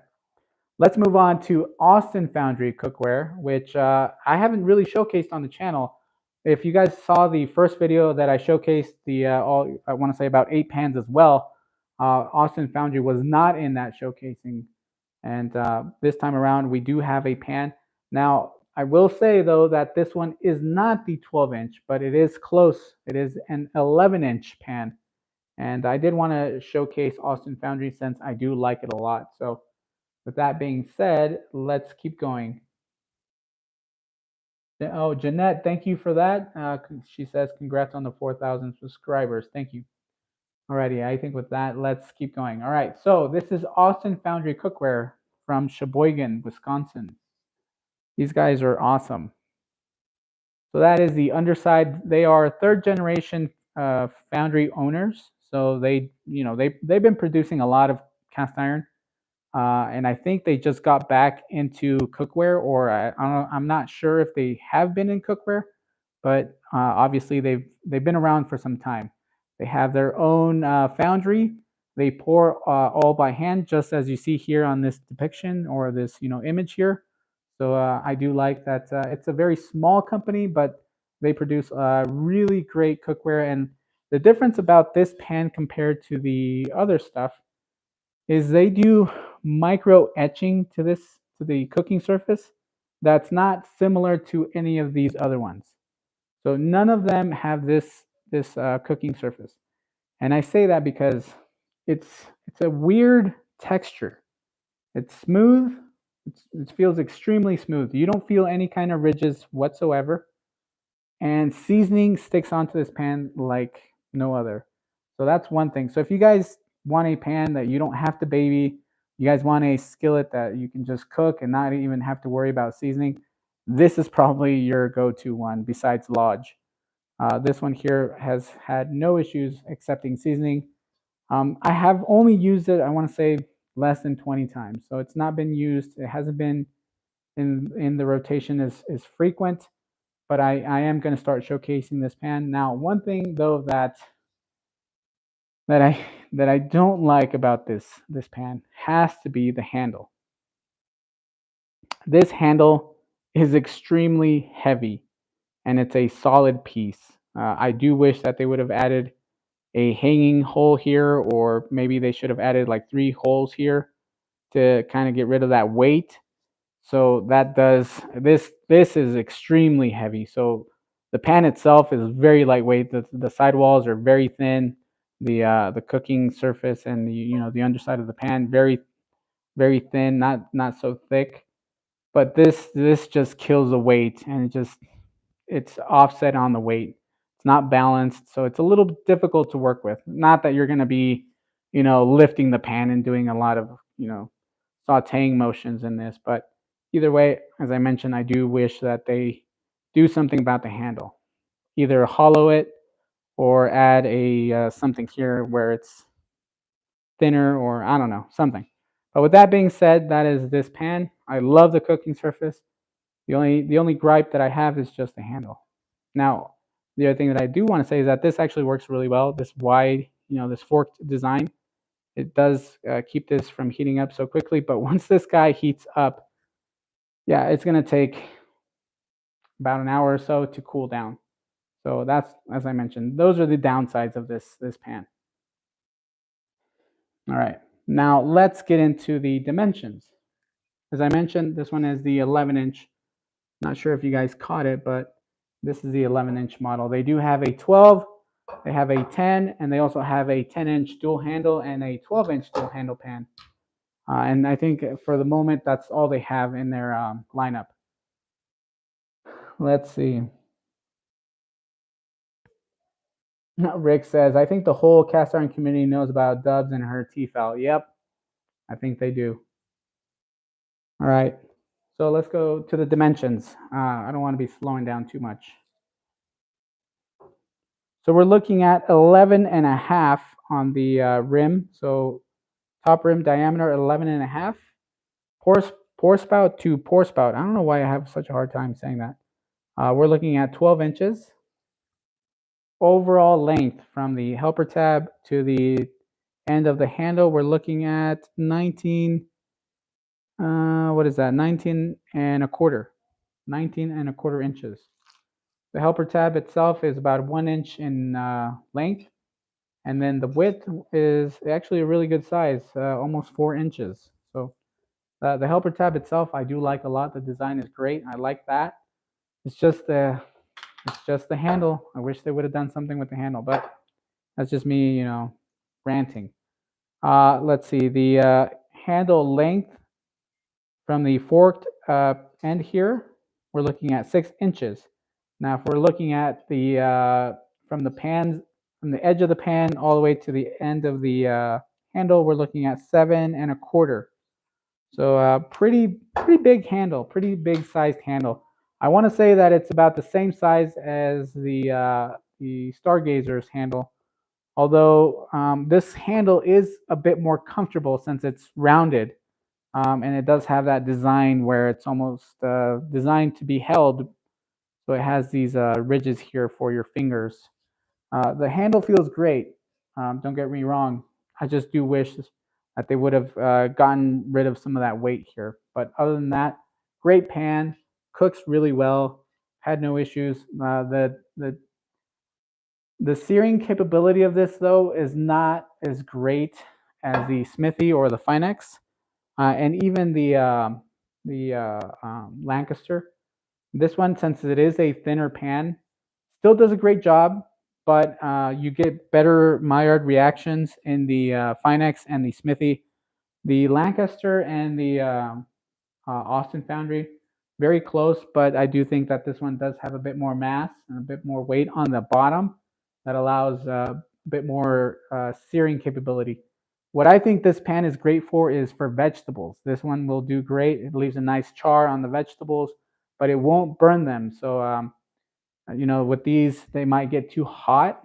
Let's move on to Austin Foundry cookware, which I haven't really showcased on the channel. If you guys saw the first video that I showcased, I want to say about 8 pans as well, Austin Foundry was not in that showcasing. And this time around, we do have a pan. Now, I will say, though, that this one is not the 12-inch, but it is close. It is an 11-inch pan. And I did want to showcase Austin Foundry since I do like it a lot. So with that being said, let's keep going. Oh, Jeanette, thank you for that. She says, congrats on the 4,000 subscribers. Thank you. Alrighty, I think with that, let's keep going. All right, so this is Austin Foundry Cookware from Sheboygan, Wisconsin. These guys are awesome. So that is the underside. They are third generation foundry owners. So they've been producing a lot of cast iron. And I think they just got back into cookware, or I'm not sure if they have been in cookware, but obviously they've been around for some time. They have their own foundry. They pour all by hand, just as you see here on this depiction or this image here. So I do like that. It's a very small company, but they produce really great cookware. And the difference about this pan compared to the other stuff is they do micro etching to the cooking surface that's not similar to any of these other ones. So none of them have this cooking surface, and I say that because it's a weird texture. It's smooth. It feels extremely smooth. You don't feel any kind of ridges whatsoever, and seasoning sticks onto this pan like no other. So that's one thing. So if you guys want a pan that you don't have to baby, you guys want a skillet that you can just cook and not even have to worry about seasoning, this is probably your go-to one besides Lodge. This one here has had no issues accepting seasoning. I have only used it, I want to say, less than 20 times. So it's not been used. It hasn't been in the rotation is frequent, but I am going to start showcasing this pan. Now, one thing though that I that I don't like about this pan has to be the handle. This handle is extremely heavy and it's a solid piece. I do wish that they would have added a hanging hole here, or maybe they should have added like 3 holes here to kind of get rid of that weight. So that does this is extremely heavy. So the pan itself is very lightweight. The sidewalls are very thin. The cooking surface and the underside of the pan very thin, not so thick. But this just kills the weight, and it's offset on the weight. It's not balanced, so it's a little difficult to work with. Not that you're going to be, lifting the pan and doing a lot of, sautéing motions in this, but either way, as I mentioned, I do wish that they do something about the handle. Either hollow it or add a something here where it's thinner, or I don't know, something. But with that being said, that is this pan. I love the cooking surface. The only gripe that I have is just the handle. Now, the other thing that I do want to say is that this actually works really well. This wide, this forked design, it does keep this from heating up so quickly. But once this guy heats up, yeah, it's going to take about an hour or so to cool down. So that's, as I mentioned, those are the downsides of this pan. All right, now let's get into the dimensions. As I mentioned, this one is the 11-inch. Not sure if you guys caught it, but this is the 11-inch model. They do have a 12, they have a 10, and they also have a 10-inch dual handle and a 12-inch dual handle pan. And I think for the moment, that's all they have in their lineup. Let's see. Rick says, I think the whole cast iron community knows about Dubs and her T-foul. Yep, I think they do. All right, so let's go to the dimensions. I don't want to be slowing down too much. So we're looking at 11.5 on the rim. So top rim diameter 11.5. Pour spout to pour spout. I don't know why I have such a hard time saying that. We're looking at 12 inches. Overall length from the helper tab to the end of the handle, we're looking at 19. What is that? 19 and a quarter. 19 and a quarter inches. The helper tab itself is about 1 inch in length. And then the width is actually a really good size, almost 4 inches. So the helper tab itself, I do like a lot. The design is great. I like that. It's just the handle. I wish they would have done something with the handle, but that's just me, ranting. Let's see, the handle length from the forked end here, we're looking at 6 inches. Now, if we're looking at the from the edge of the pan all the way to the end of the handle, we're looking at 7 and a quarter. So pretty big handle, pretty big sized handle. I want to say that it's about the same size as the Stargazer's handle, although this handle is a bit more comfortable since it's rounded, and it does have that design where it's almost designed to be held. So it has these ridges here for your fingers. The handle feels great. Don't get me wrong. I just do wish that they would have gotten rid of some of that weight here. But other than that, great pan, cooks really well, had no issues. The searing capability of this though is not as great as the Smithey or the Finex, and even the Lancaster. This one, since it is a thinner pan, still does a great job, but you get better Maillard reactions in the Finex and the Smithey. The Lancaster and the Austin Foundry, very close, but I do think that this one does have a bit more mass and a bit more weight on the bottom that allows a bit more searing capability. What I think this pan is great for is for vegetables. This one will do great. It leaves a nice char on the vegetables, but it won't burn them. So with these, they might get too hot.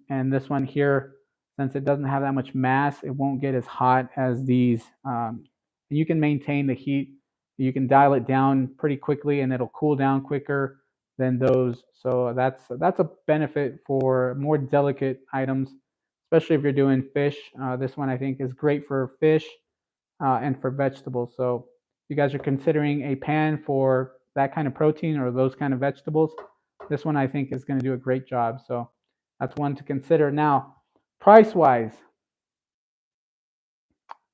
And this one here, since it doesn't have that much mass, it won't get as hot as these. You can maintain the heat You can dial it down pretty quickly and it'll cool down quicker than those. So that's a benefit for more delicate items, especially if you're doing fish. This one I think is great for fish and for vegetables. So if you guys are considering a pan for that kind of protein or those kind of vegetables, this one I think is going to do a great job. So that's one to consider. Now, price wise,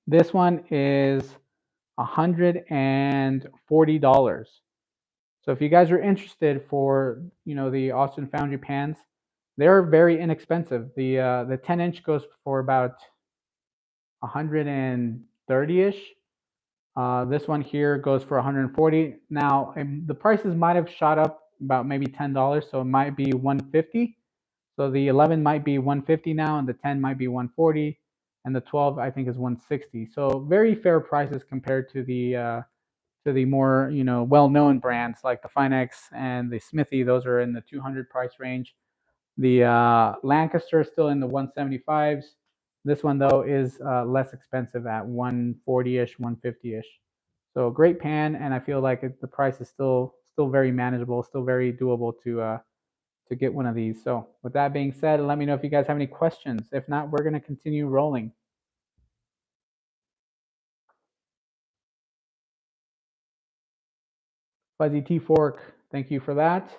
this one is $140. So if you guys are interested for the Austin Foundry pans, they're very inexpensive. The 10-inch goes for about 130-ish. This one here goes for 140. Now the prices might have shot up about maybe $10, so it might be 150. So the 11 might be 150 now, and the 10 might be 140, and the 12 I think is 160. So very fair prices compared to the more well-known brands like the Finex and the Smithey. Those are in the 200 price range. The Lancaster is still in the 175s. This one though is less expensive at 140-ish, 150-ish. So great pan, and I feel like the price is still very manageable, still very doable to get one of these. So with that being said, let me know if you guys have any questions. If not, we're going to continue rolling. Fuzzy T Fork, thank you for that.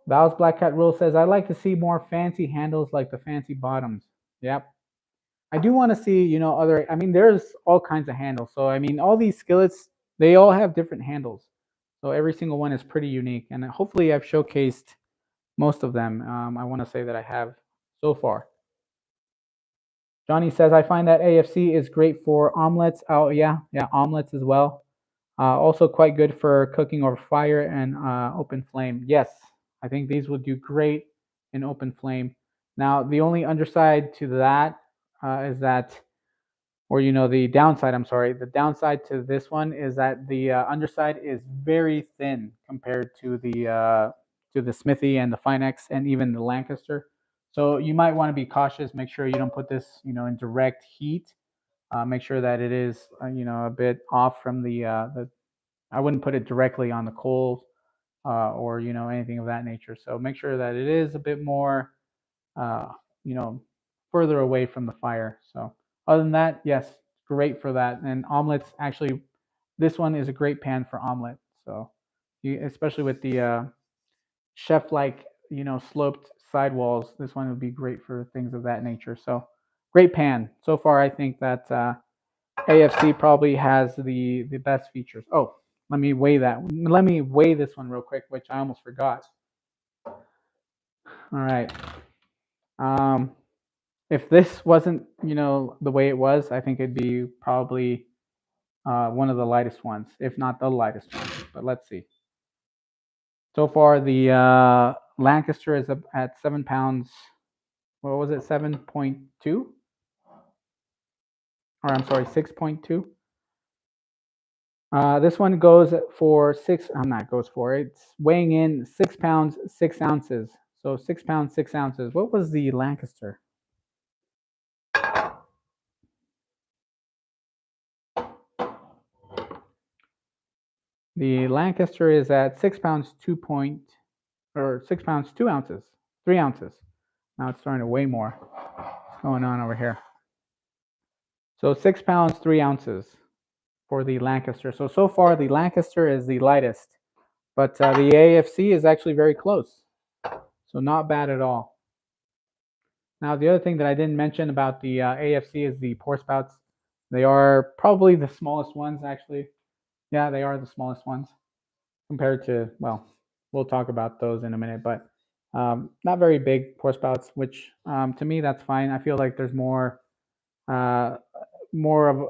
Val's Black Cat Rule says, I'd like to see more fancy handles like the fancy bottoms. Yep. I do want to see, other, I mean, there's all kinds of handles. So, I mean, all these skillets, they all have different handles. So every single one is pretty unique. And hopefully I've showcased most of them. I want to say that I have so far. Johnny says, I find that AFC is great for omelets. Oh, yeah, omelets as well. Also quite good for cooking over fire and open flame. Yes, I think these would do great in open flame. Now, the only underside to that is that, or the downside, I'm sorry, the downside to this one is that the underside is very thin compared to the Smithey and the Finex and even the Lancaster. So you might want to be cautious. Make sure you don't put this, in direct heat. Make sure that it is, a bit off from the. I wouldn't put it directly on the coals or anything of that nature. So make sure that it is a bit more, uh, you know, further away from the fire. So other than that, yes, great for that. And omelets, actually, this one is a great pan for omelet. So especially with the chef-like, sloped sidewalls, this one would be great for things of that nature. So great pan. So far, I think that AFC probably has the best features. Oh, let me weigh that. Let me weigh this one real quick, which I almost forgot. All right. If this wasn't, the way it was, I think it'd be probably one of the lightest ones, if not the lightest one. But let's see. So far, the Lancaster is at 7 pounds. What was it? 7.2? Or I'm sorry, 6.2. This one goes for it's weighing in 6 pounds, 6 ounces. So 6 pounds, 6 ounces. What was the Lancaster? The Lancaster is at 6 pounds, 6 pounds, 2 ounces, 3 ounces. Now it's starting to weigh more. What's going on over here? So 6 pounds, 3 ounces for the Lancaster. So far the Lancaster is the lightest, but the AFC is actually very close. So not bad at all. Now the other thing that I didn't mention about the AFC is the pour spouts. They are probably the smallest ones, actually. Yeah, they are the smallest ones compared to, well, we'll talk about those in a minute, but not very big pour spouts, which to me, that's fine. I feel like there's more of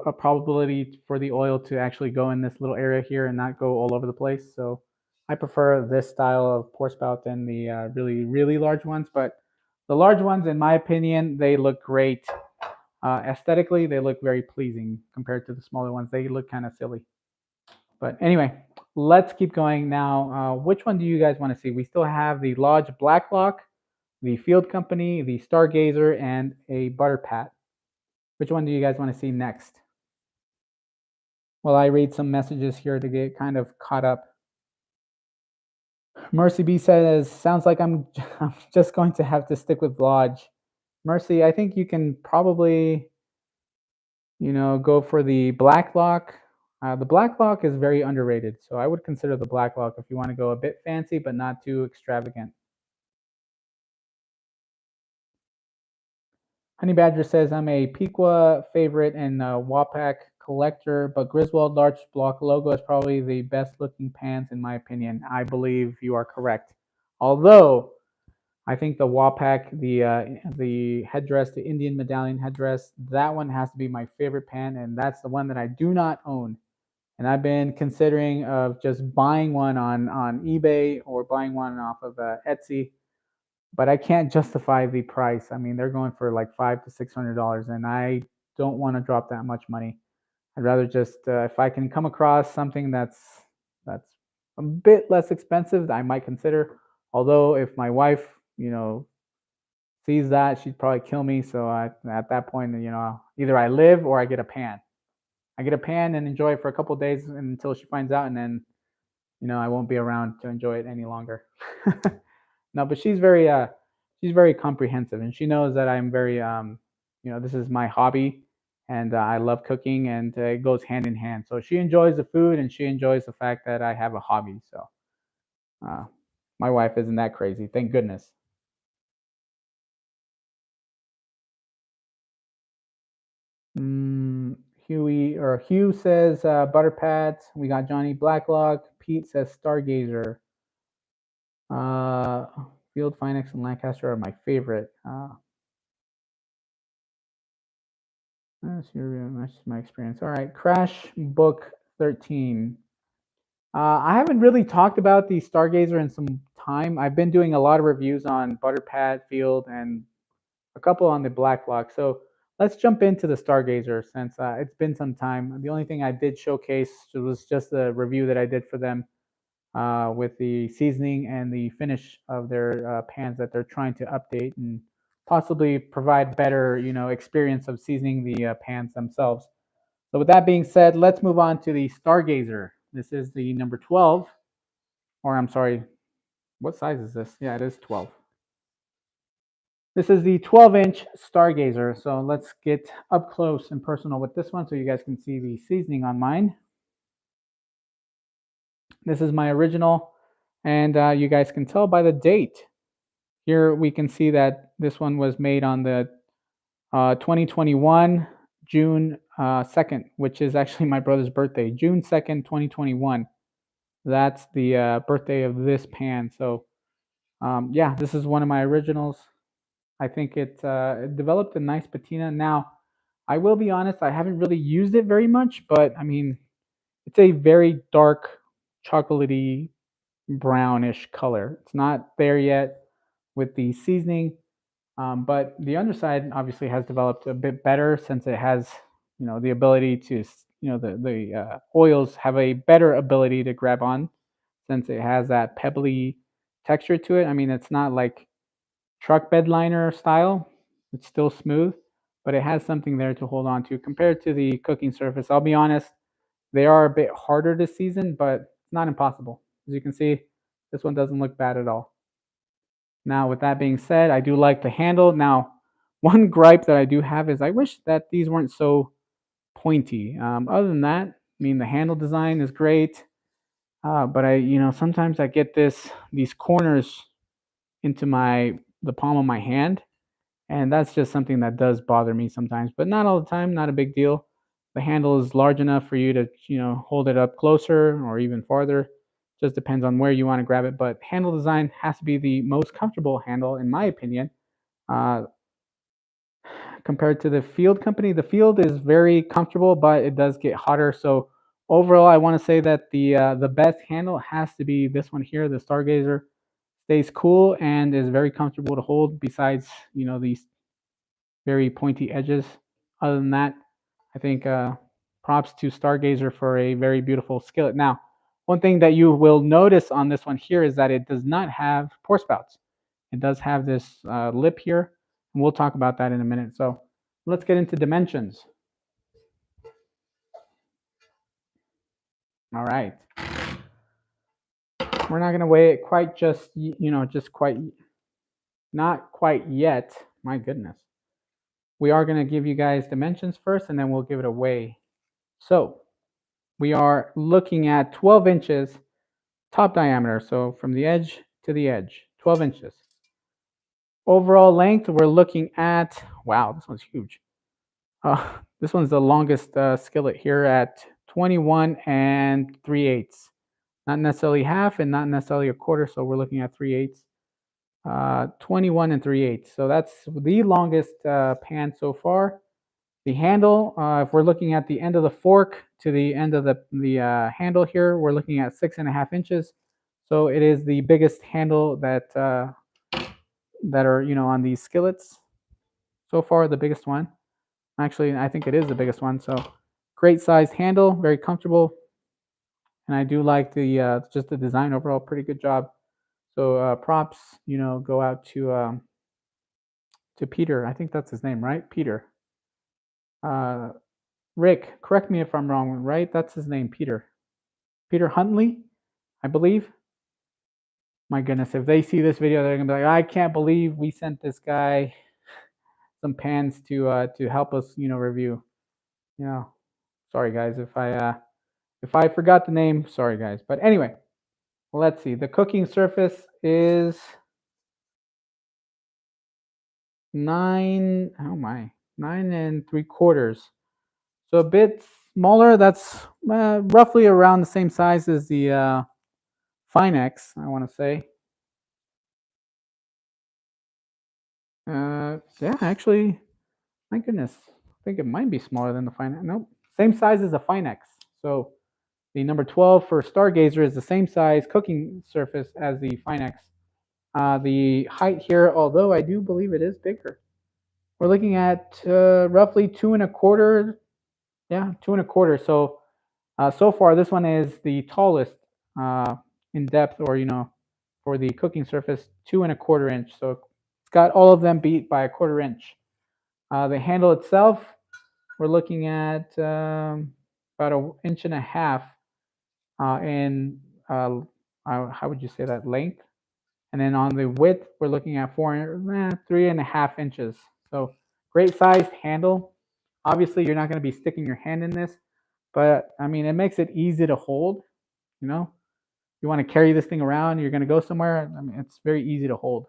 a probability for the oil to actually go in this little area here and not go all over the place. So I prefer this style of pour spout than the really, really large ones. But the large ones, in my opinion, they look great. Aesthetically, they look very pleasing compared to the smaller ones. They look kind of silly. But anyway, let's keep going now. Which one do you guys want to see? We still have the Lodge Blacklock, the Field Company, the Stargazer, and a Butter Pat. Which one do you guys want to see next? Well, I read some messages here to get kind of caught up. Mercy B says, sounds like I'm just going to have to stick with Lodge. Mercy, I think you can probably, go for the Black Lock. The Black Lock is very underrated, so I would consider the Black Lock if you want to go a bit fancy but not too extravagant. Honey Badger says, I'm a Piqua favorite and Wapak collector, but Griswold large block logo is probably the best looking pants in my opinion. I believe you are correct. Although I think the Wapak, the headdress, the Indian medallion headdress, that one has to be my favorite pan, and that's the one that I do not own. And I've been considering of just buying one on eBay or buying one off of Etsy, but I can't justify the price. I mean, they're going for like $500 to $600, and I don't want to drop that much money. I'd rather just if I can come across something that's a bit less expensive, I might consider. Although if my wife, sees that, she'd probably kill me. So at that point, either I live or I get a pan. I get a pan and enjoy it for a couple of days until she finds out, and then I won't be around to enjoy it any longer. No, but she's very comprehensive, and she knows that I'm very this is my hobby, and I love cooking, and it goes hand in hand. So she enjoys the food, and she enjoys the fact that I have a hobby. So uh, my wife isn't that crazy, thank goodness. Mm, Hugh says butter pads. We got Johnny Blacklock. Pete says Stargazer. Uh, Field Finex and Lancaster are my favorite. That's my experience. All right, Crash Book 13. I haven't really talked about the Stargazer in some time. I've been doing a lot of reviews on Butterpad, Field, and a couple on the Blacklock. So let's jump into the Stargazer since it's been some time. The only thing I did showcase was just the review that I did for them with the seasoning and the finish of their pans that they're trying to update and possibly provide better, experience of seasoning the pans themselves. So with that being said, let's move on to the Stargazer. This is the number 12, or I'm sorry, what size is this? Yeah, it is 12. This is the 12-inch Stargazer. So let's get up close and personal with this one so you guys can see the seasoning on mine. This is my original, and you guys can tell by the date. Here we can see that this one was made on the 2021 June 2nd, which is actually my brother's birthday. June 2nd, 2021. That's the birthday of this pan. So yeah, this is one of my originals. I think it developed a nice patina. Now, I will be honest, I haven't really used it very much, but I mean, it's a very dark, chocolatey, brownish color. It's not there yet with the seasoning, but the underside obviously has developed a bit better since it has, the ability to, the oils have a better ability to grab on since it has that pebbly texture to it. I mean, it's not like truck bed liner style. It's still smooth, but it has something there to hold on to compared to the cooking surface. I'll be honest, they are a bit harder to season, but it's not impossible. As you can see, this one doesn't look bad at all. Now, with that being said, I do like the handle. Now, one gripe that I do have is I wish that these weren't so pointy. Other than that, I mean, the handle design is great, but sometimes I get these corners into the palm of my hand, and that's just something that does bother me sometimes, but not all the time, not a big deal. The handle is large enough for you to, hold it up closer or even farther. Just depends on where you want to grab it, but handle design has to be the most comfortable handle, in my opinion, uh, compared to the Field company. The Field is very comfortable, but it does get hotter. So overall, I want to say that the best handle has to be this one here, the Stargazer. Stays cool and is very comfortable to hold. Besides, these very pointy edges. Other than that, I think props to Stargazer for a very beautiful skillet. Now, one thing that you will notice on this one here is that it does not have pour spouts. It does have this lip here, and we'll talk about that in a minute. So let's get into dimensions. All right. We're not going to weigh it quite just, just quite, not quite yet. My goodness. We are going to give you guys dimensions first, and then we'll give it a weigh. So we are looking at 12 inches top diameter. So from the edge to the edge, 12 inches. Overall length, we're looking at, wow, this one's huge. This one's the longest skillet here at 21 and 3/8. Not necessarily half and not necessarily a quarter, so we're looking at 3/8. 21 and 3/8. So that's the longest pan so far. The handle, if we're looking at the end of the fork to the end of the handle here, we're looking at 6.5 inches. So it is the biggest handle that that are on these skillets. So far, the biggest one. Actually, I think it is the biggest one. So great sized handle, very comfortable, and I do like the just the design overall. Pretty good job. So props, go out to Peter. I think that's his name, right? Peter. Rick, correct me if I'm wrong, right? That's his name, Peter. Peter Huntley, I believe. My goodness, if they see this video, they're gonna be like, I can't believe we sent this guy some pans to help us, review. Sorry guys if I forgot the name. Sorry guys, but anyway, let's see. The cooking surface is 9. Oh my, 9 3/4. So a bit smaller. That's roughly around the same size as the Finex, I want to say. Yeah, actually, my goodness, I think it might be smaller than the Finex. Nope, same size as the Finex. So the number 12 for Stargazer is the same size cooking surface as the Finex. The height here, although I do believe it is bigger, we're looking at roughly 2.25. Yeah, 2.25. So so far, this one is the tallest in depth, or for the cooking surface, 2.25 inch. So it's got all of them beat by 1/4 inch. The handle itself, we're looking at about 1.5 inches in how would you say that, length, and then on the width, we're looking at 3.5 inches. So great sized handle. Obviously, you're not going to be sticking your hand in this, but I mean, it makes it easy to hold. You want to carry this thing around, you're going to go somewhere. I mean, it's very easy to hold.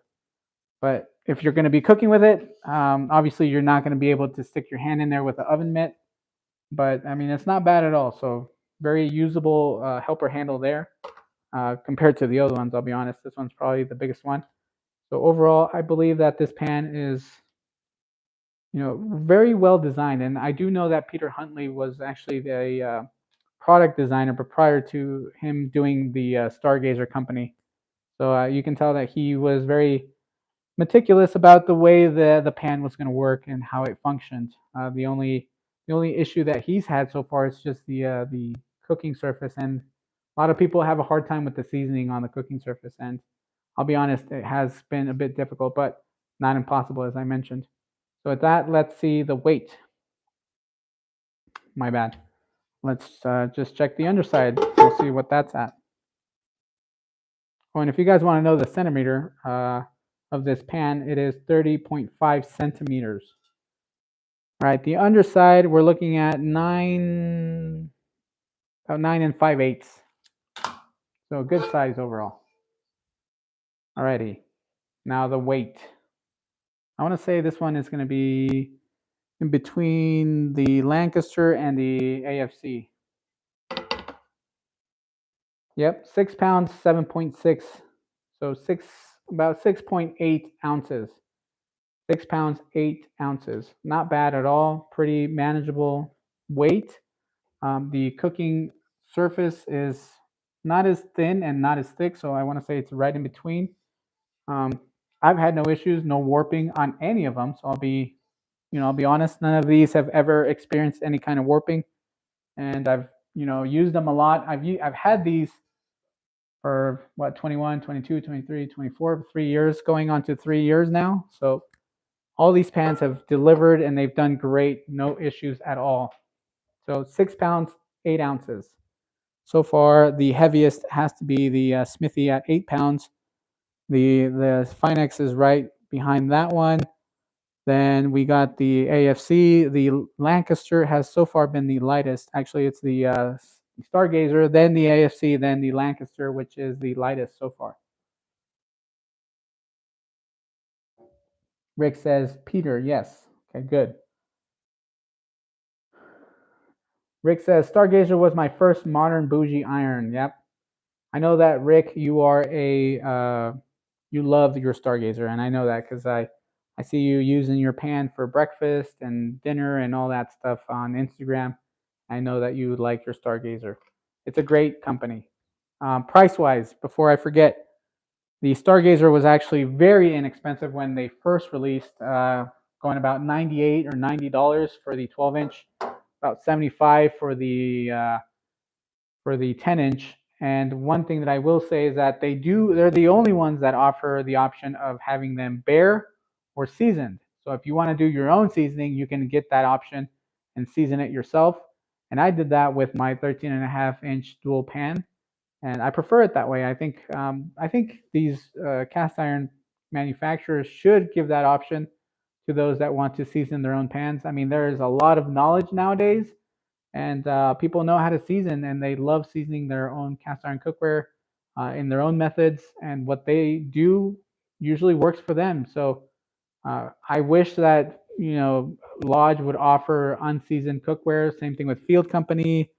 But if you're going to be cooking with it, obviously you're not going to be able to stick your hand in there with the oven mitt. But I mean, it's not bad at all. So very usable helper handle there compared to the other ones. I'll be honest, this one's probably the biggest one. So overall, I believe that this pan is, very well designed. And I do know that Peter Huntley was actually the product designer, but prior to him doing the Stargazer company. So you can tell that he was very meticulous about the way the pan was going to work and how it functioned. The only issue that he's had so far is just the cooking surface, and a lot of people have a hard time with the seasoning on the cooking surface. And I'll be honest, it has been a bit difficult, but not impossible, as I mentioned. So with that, let's see the weight. My bad. Let's just check the underside. We'll see what that's at. Oh, and if you guys want to know the centimeter of this pan, it is 30.5 centimeters. All right, the underside, we're looking at about 9 5/8. So a good size overall. Alrighty, now the weight. I want to say this one is going to be in between the Lancaster and the AFC. Yep, 6 pounds, 7.6. So about 6.8 ounces. 6 pounds, 8 ounces. Not bad at all. Pretty manageable weight. The cooking surface is not as thin and not as thick, so I want to say it's right in between. I've had no issues, no warping on any of them. So I'll be honest. None of these have ever experienced any kind of warping, and I've used them a lot. I've had these for what, 21, 22, 23, 24, 3 years, going on to 3 years now. So All these pans have delivered and they've done great, no issues at all. So 6 pounds, 8 ounces. So far, the heaviest has to be the Smithey at 8 pounds. The Finex is right behind that one. Then we got the AFC. The Lancaster has so far been the lightest. Actually, it's the Stargazer, then the AFC, then the Lancaster, which is the lightest so far. Rick says, Peter, yes. Okay, good. Rick says, Stargazer was my first modern bougie iron. Yep. I know that, Rick. You are you love your Stargazer, and I know that because I see you using your pan for breakfast and dinner and all that stuff on Instagram. I know that you like your Stargazer. It's a great company. Price wise, before I forget, the Stargazer was actually very inexpensive when they first released, going about $98 or $90 for the 12-inch, about 75 for the 10-inch. And one thing that I will say is that they're the only ones that offer the option of having them bare or seasoned. So if you want to do your own seasoning, you can get that option and season it yourself. And I did that with my 13.5-inch dual pan, and I prefer it that way. I think these cast iron manufacturers should give that option to those that want to season their own pans. I mean, there is a lot of knowledge nowadays, and people know how to season, and they love seasoning their own cast iron cookware in their own methods, and what they do usually works for them. So I wish that Lodge would offer unseasoned cookware. Same thing with Field Company,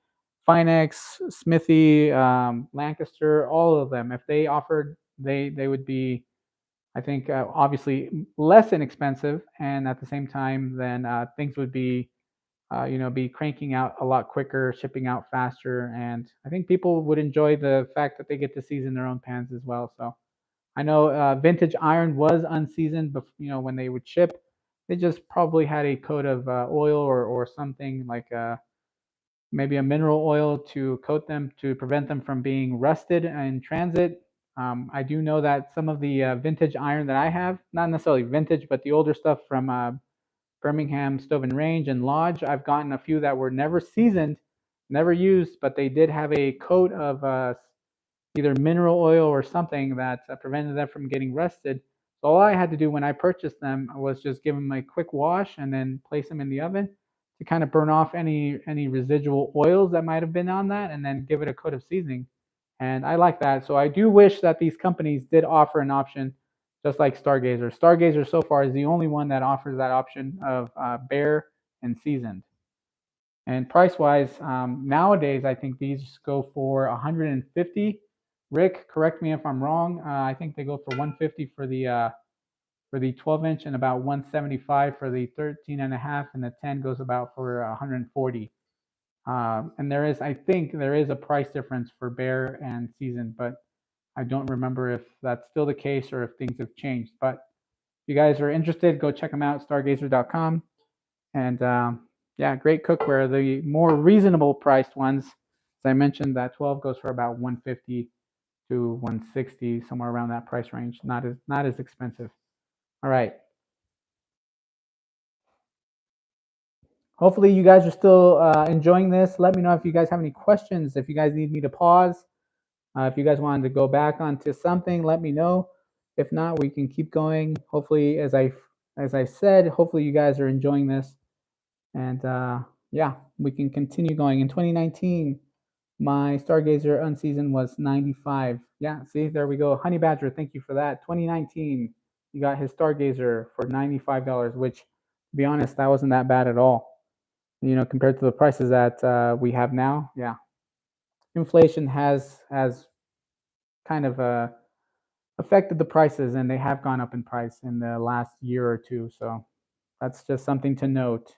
Finex, Smithey, Lancaster, all of them. If they offered, they would be, I think, obviously less inexpensive, and at the same time, then things would be be cranking out a lot quicker, shipping out faster, and I think people would enjoy the fact that they get to season their own pans as well. So I know Vintage Iron was unseasoned, but when they would ship, they just probably had a coat of oil or something like maybe a mineral oil to coat them to prevent them from being rusted in transit. I do know that some of the vintage iron that I have, not necessarily vintage, but the older stuff from Birmingham Stove and Range and Lodge, I've gotten a few that were never seasoned, never used, but they did have a coat of either mineral oil or something that prevented them from getting rusted. So all I had to do when I purchased them was just give them a quick wash and then place them in the oven to kind of burn off any residual oils that might have been on that, and then give it a coat of seasoning. And I like that. So I do wish that these companies did offer an option just like Stargazer. Stargazer so far is the only one that offers that option of bare and seasoned. And price wise, nowadays I think these go for 150. Rick, correct me if I'm wrong. I think they go for 150 for the 12-inch and about 175 for the 13 and a half, and the 10 goes about for 140. And I think there is a price difference for bare and seasoned, but I don't remember if that's still the case or if things have changed. But if you guys are interested, go check them out, stargazer.com. And yeah, great cookware. The more reasonable priced ones, as I mentioned, that 12 goes for about 150 to 160, somewhere around that price range. Not as expensive. All right. Hopefully you guys are still enjoying this. Let me know if you guys have any questions. If you guys need me to pause, if you guys wanted to go back onto something, let me know. If not, we can keep going. Hopefully, as I said, hopefully you guys are enjoying this. And yeah, we can continue going. In 2019, my Stargazer unseasoned was 95. Yeah, see, there we go. Honey Badger, thank you for that. 2019, you got his Stargazer for $95, which, to be honest, that wasn't that bad at all. Compared to the prices that we have now. Yeah, inflation has kind of affected the prices, and they have gone up in price in the last year or two. So that's just something to note.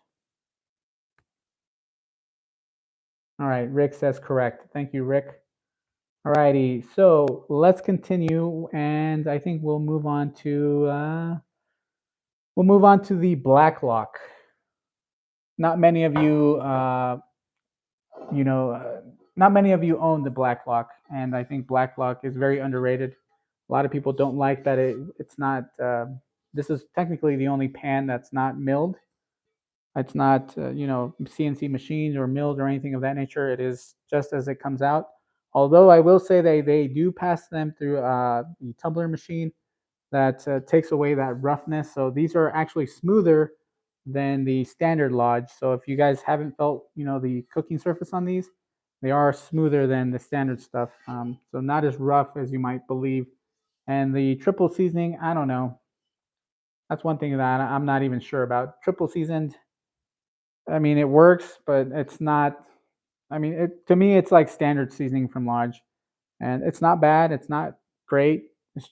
All right, Rick says correct. Thank you, Rick. All righty, so let's continue, and I think we'll move on to the Black Lock. Not many of you, you know, uh, not many of you own the Black Lock, and I think Black Lock is very underrated. A lot of people don't like that it's not. This is technically the only pan that's not milled. It's not, CNC machined or milled or anything of that nature. It is just as it comes out. Although I will say they do pass them through the tumbler machine that takes away that roughness. So these are actually smoother than the standard Lodge. So if you guys haven't felt, the cooking surface on these, they are smoother than the standard stuff. So not as rough as you might believe. And the triple seasoning, I don't know. That's one thing that I'm not even sure about. Triple seasoned, I mean, it works, but it's not. I mean, to me, it's like standard seasoning from Lodge, and it's not bad. It's not great. It's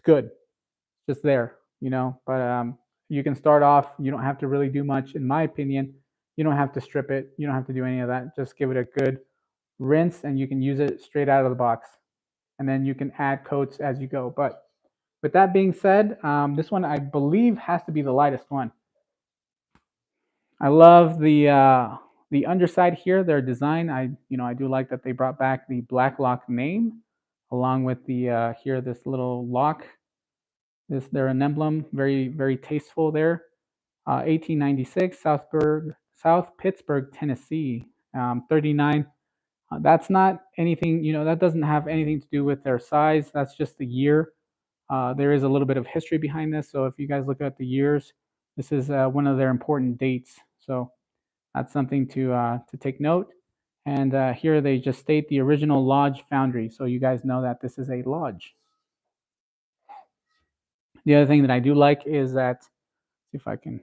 good. It's just there, But you can start off. You don't have to really do much, in my opinion. You don't have to strip it. You don't have to do any of that. Just give it a good rinse, and you can use it straight out of the box. And then you can add coats as you go. But with that being said, this one I believe has to be the lightest one. I love the underside here. Their design. I do like that they brought back the black lock name, along with the here this little lock. They're an emblem. Very very tasteful there. 1896, South Pittsburgh, Tennessee. 39. That's not anything. That doesn't have anything to do with their size. That's just the year. There is a little bit of history behind this. So if you guys look at the years, this is one of their important dates. So that's something to take note. And here they just state the original Lodge Foundry. So you guys know that this is a Lodge. The other thing that I do like is that, see if I can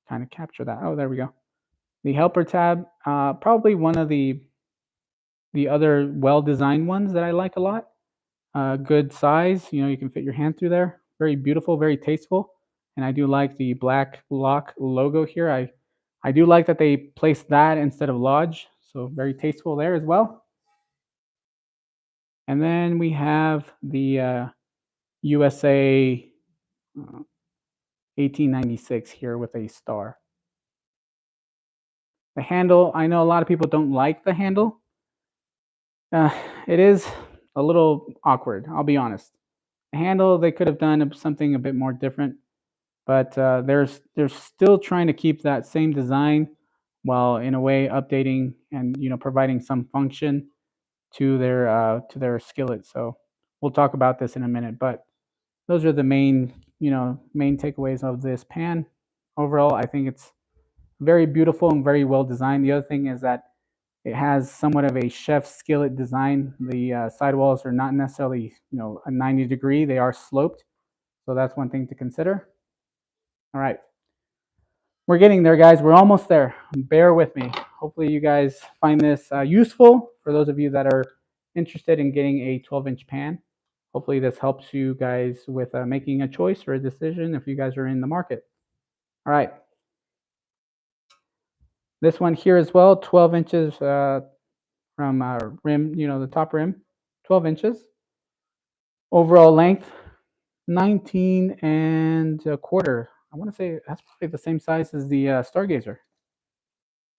kind of capture that. Oh, there we go. The helper tab, probably one of the other well-designed ones that I like a lot. Good size, you can fit your hand through there. Very beautiful, very tasteful. And I do like the black lock logo here. I do like that they placed that instead of Lodge. So very tasteful there as well. And then we have the USA 1896 here with a star. The handle, I know a lot of people don't like the handle. It is a little awkward, I'll be honest. The handle, they could have done something a bit more different, but they're still trying to keep that same design while in a way updating and providing some function to their skillet. So we'll talk about this in a minute, but those are the main takeaways of this pan. Overall, I think it's very beautiful and very well designed. The other thing is that it has somewhat of a chef's skillet design. The sidewalls are not necessarily a 90-degree; they are sloped. So that's one thing to consider. All right, we're getting there, guys. We're almost there. Bear with me. Hopefully, you guys find this useful for those of you that are interested in getting a 12-inch pan. Hopefully, this helps you guys with making a choice or a decision if you guys are in the market. All right. This one here as well, 12 inches from rim, the top rim, 12 inches. Overall length, 19 and a quarter. I want to say that's probably the same size as the Stargazer.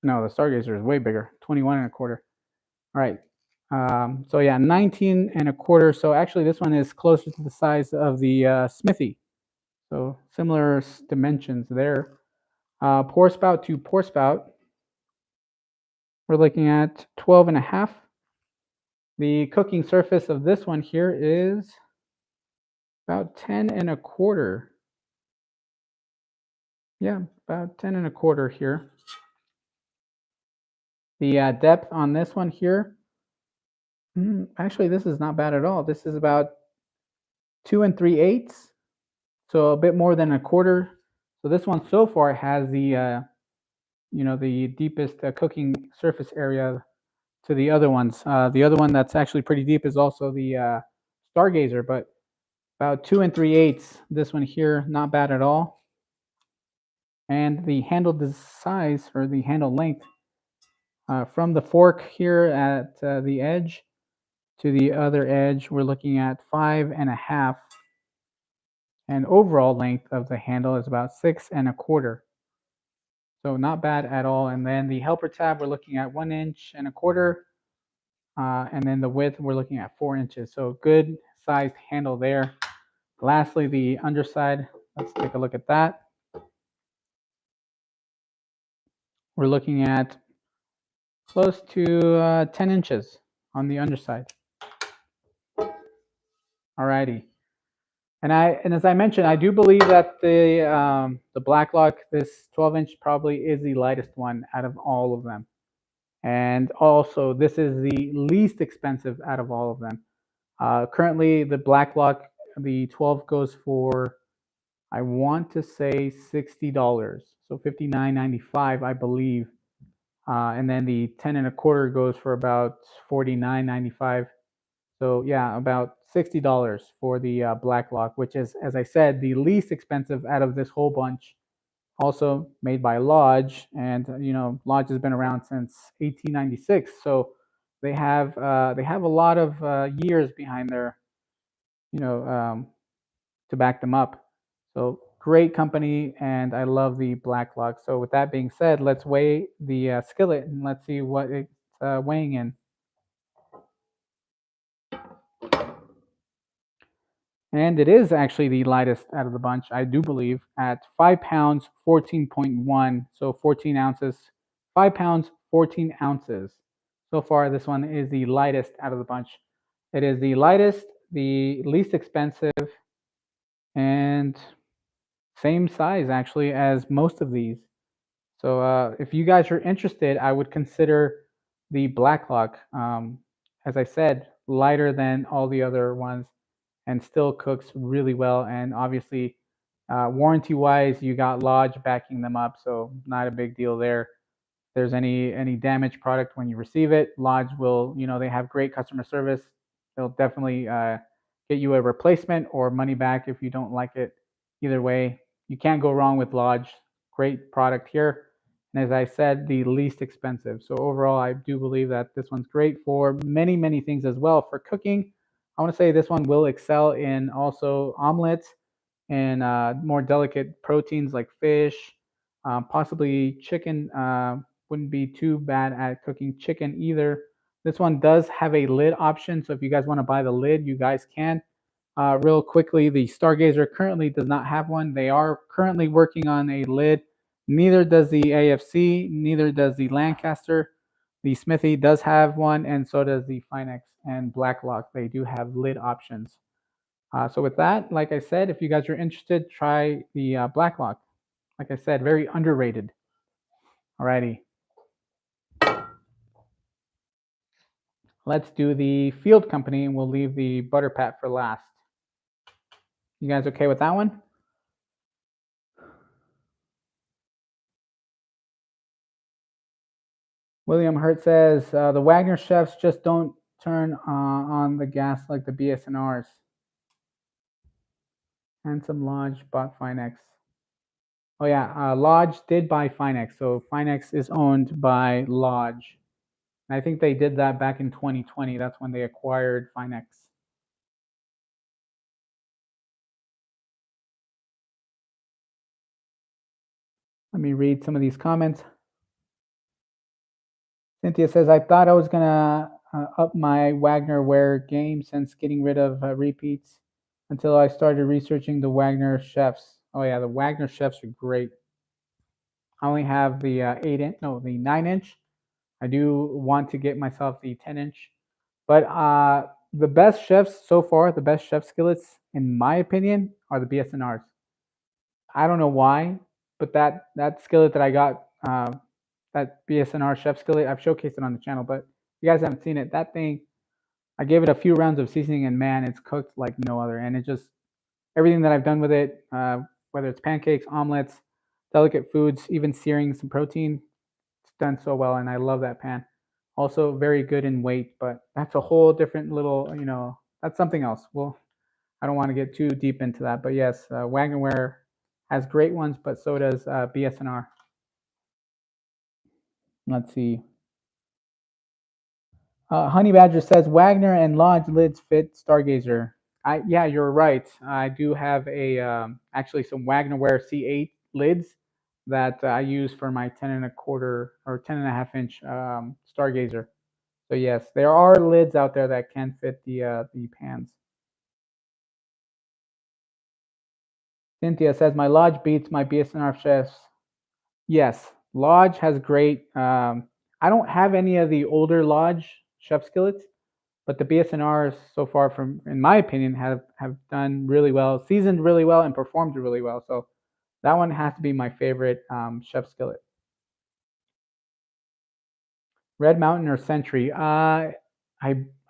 No, the Stargazer is way bigger, 21 and a quarter. All right. So yeah, 19 and a quarter. So actually this one is closer to the size of the Smithey. So similar dimensions there. Pour spout to pour spout, we're looking at 12 and a half. The cooking surface of this one here is about 10 and a quarter. Yeah, about 10 and a quarter here. The depth on this one here, actually this is not bad at all. This is about 2 3/8, so a bit more than a quarter. So this one so far has the the deepest cooking surface area to the other ones. The other one that's actually pretty deep is also the Stargazer, but about 2 3/8. This one here, not bad at all. And the handle size, or the handle length, from the fork here at the edge to the other edge, we're looking at 5 1/2. And overall length of the handle is about 6 1/4. So not bad at all. And then the helper tab, we're looking at 1 1/4. And then the width, we're looking at 4 inches. So good sized handle there. Lastly, the underside, Let's take a look at that. We're looking at close to 10 inches on the underside. Alrighty. And as I mentioned, I do believe that the Blacklock, this 12-inch, probably is the lightest one out of all of them. And also, this is the least expensive out of all of them. Currently, the Blacklock, the 12 goes for, I want to say $60, so $59.95, I believe. And then the 10 and a quarter goes for about $49.95. So yeah, about $60 for the Blacklock, which is, as I said, the least expensive out of this whole bunch. Also made by Lodge, and Lodge has been around since 1896, so they have a lot of years behind their, you know, to back them up. So great company, and I love the Blacklock. So with that being said, let's weigh the skillet and let's see what it's weighing in. And it is actually the lightest out of the bunch, I do believe, at 5 pounds, 14.1. So 14 ounces, 5 pounds, 14 ounces. So far, this one is the lightest out of the bunch. It is the lightest, the least expensive, and same size actually as most of these. So if you guys are interested, I would consider the Blacklock. As I said, lighter than all the other ones, and still cooks really well. And obviously, warranty-wise, you got Lodge backing them up, so not a big deal there. If there's any damaged product when you receive it, Lodge will, they have great customer service. They'll definitely get you a replacement or money back if you don't like it. Either way, you can't go wrong with Lodge. Great product here. And as I said, the least expensive. So overall, I do believe that this one's great for many, many things as well. For cooking, I want to say this one will excel in also omelets and more delicate proteins like fish, possibly chicken. Wouldn't be too bad at cooking chicken either. This one does have a lid option, so if you guys want to buy the lid, you guys can. Real quickly, the Stargazer currently does not have one. They are currently working on a lid. Neither does the AFC, neither does the Lancaster. The Smithey does have one, and so does the Finex and Blacklock. They do have lid options. So with that, like I said, if you guys are interested, try the Blacklock. Like I said, very underrated. Alrighty. Let's do the Field Company, and we'll leave the Butter Pat for last. You guys okay with that one? William Hurt says the Wagner chefs just don't turn on the gas like the BSNRs. Handsome Lodge bought Finex. Oh yeah, Lodge did buy Finex, so Finex is owned by Lodge. And I think they did that back in 2020. That's when they acquired Finex. Let me read some of these comments. Cynthia says, I thought I was going to up my Wagnerware game since getting rid of repeats until I started researching the Wagner chefs. Oh, yeah, the Wagner chefs are great. I only have the 8-inch, no, the 9-inch. I do want to get myself the 10-inch. But the best chefs so far, the best chef skillets, in my opinion, are the BSNRs. I don't know why, but that skillet that I got, that BSNR chef skillet, I've showcased it on the channel, but if you guys haven't seen it, that thing, I gave it a few rounds of seasoning, and man, it's cooked like no other. And it just, everything that I've done with it, whether it's pancakes, omelets, delicate foods, even searing some protein, it's done so well, and I love that pan. Also very good in weight, but that's a whole different little, that's something else. Well, I don't want to get too deep into that, but yes, Wagnerware has great ones, but so does BSNR. Let's see. Honey Badger says Wagner and Lodge lids fit Stargazer. Yeah, you're right. I do have a actually some Wagnerware C8 lids that I use for my 10 and a quarter or 10 and a half inch Stargazer. So yes, there are lids out there that can fit the pans. Cynthia says, my Lodge beats my BSNR chefs. Yes, Lodge has great. I don't have any of the older Lodge chef skillets, but the BSNRs so far, from in my opinion, have done really well, seasoned really well, and performed really well. So that one has to be my favorite chef skillet. Red Mountain or Century? I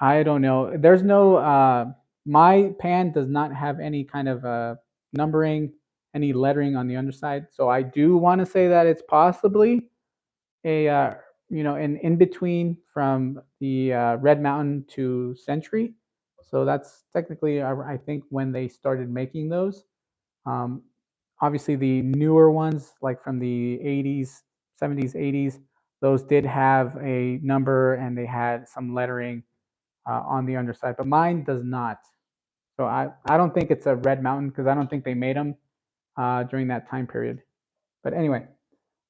don't know. There's no. My pan does not have any kind of numbering, any lettering on the underside. So I do want to say that it's possibly a an in between from the Red Mountain to Century. So that's technically, I think, when they started making those. Um, Obviously, the newer ones, like from the 80s, 70s, 80s, those did have a number and they had some lettering on the underside, but mine does not. So I don't think it's a Red Mountain because I don't think they made them during that time period. But anyway,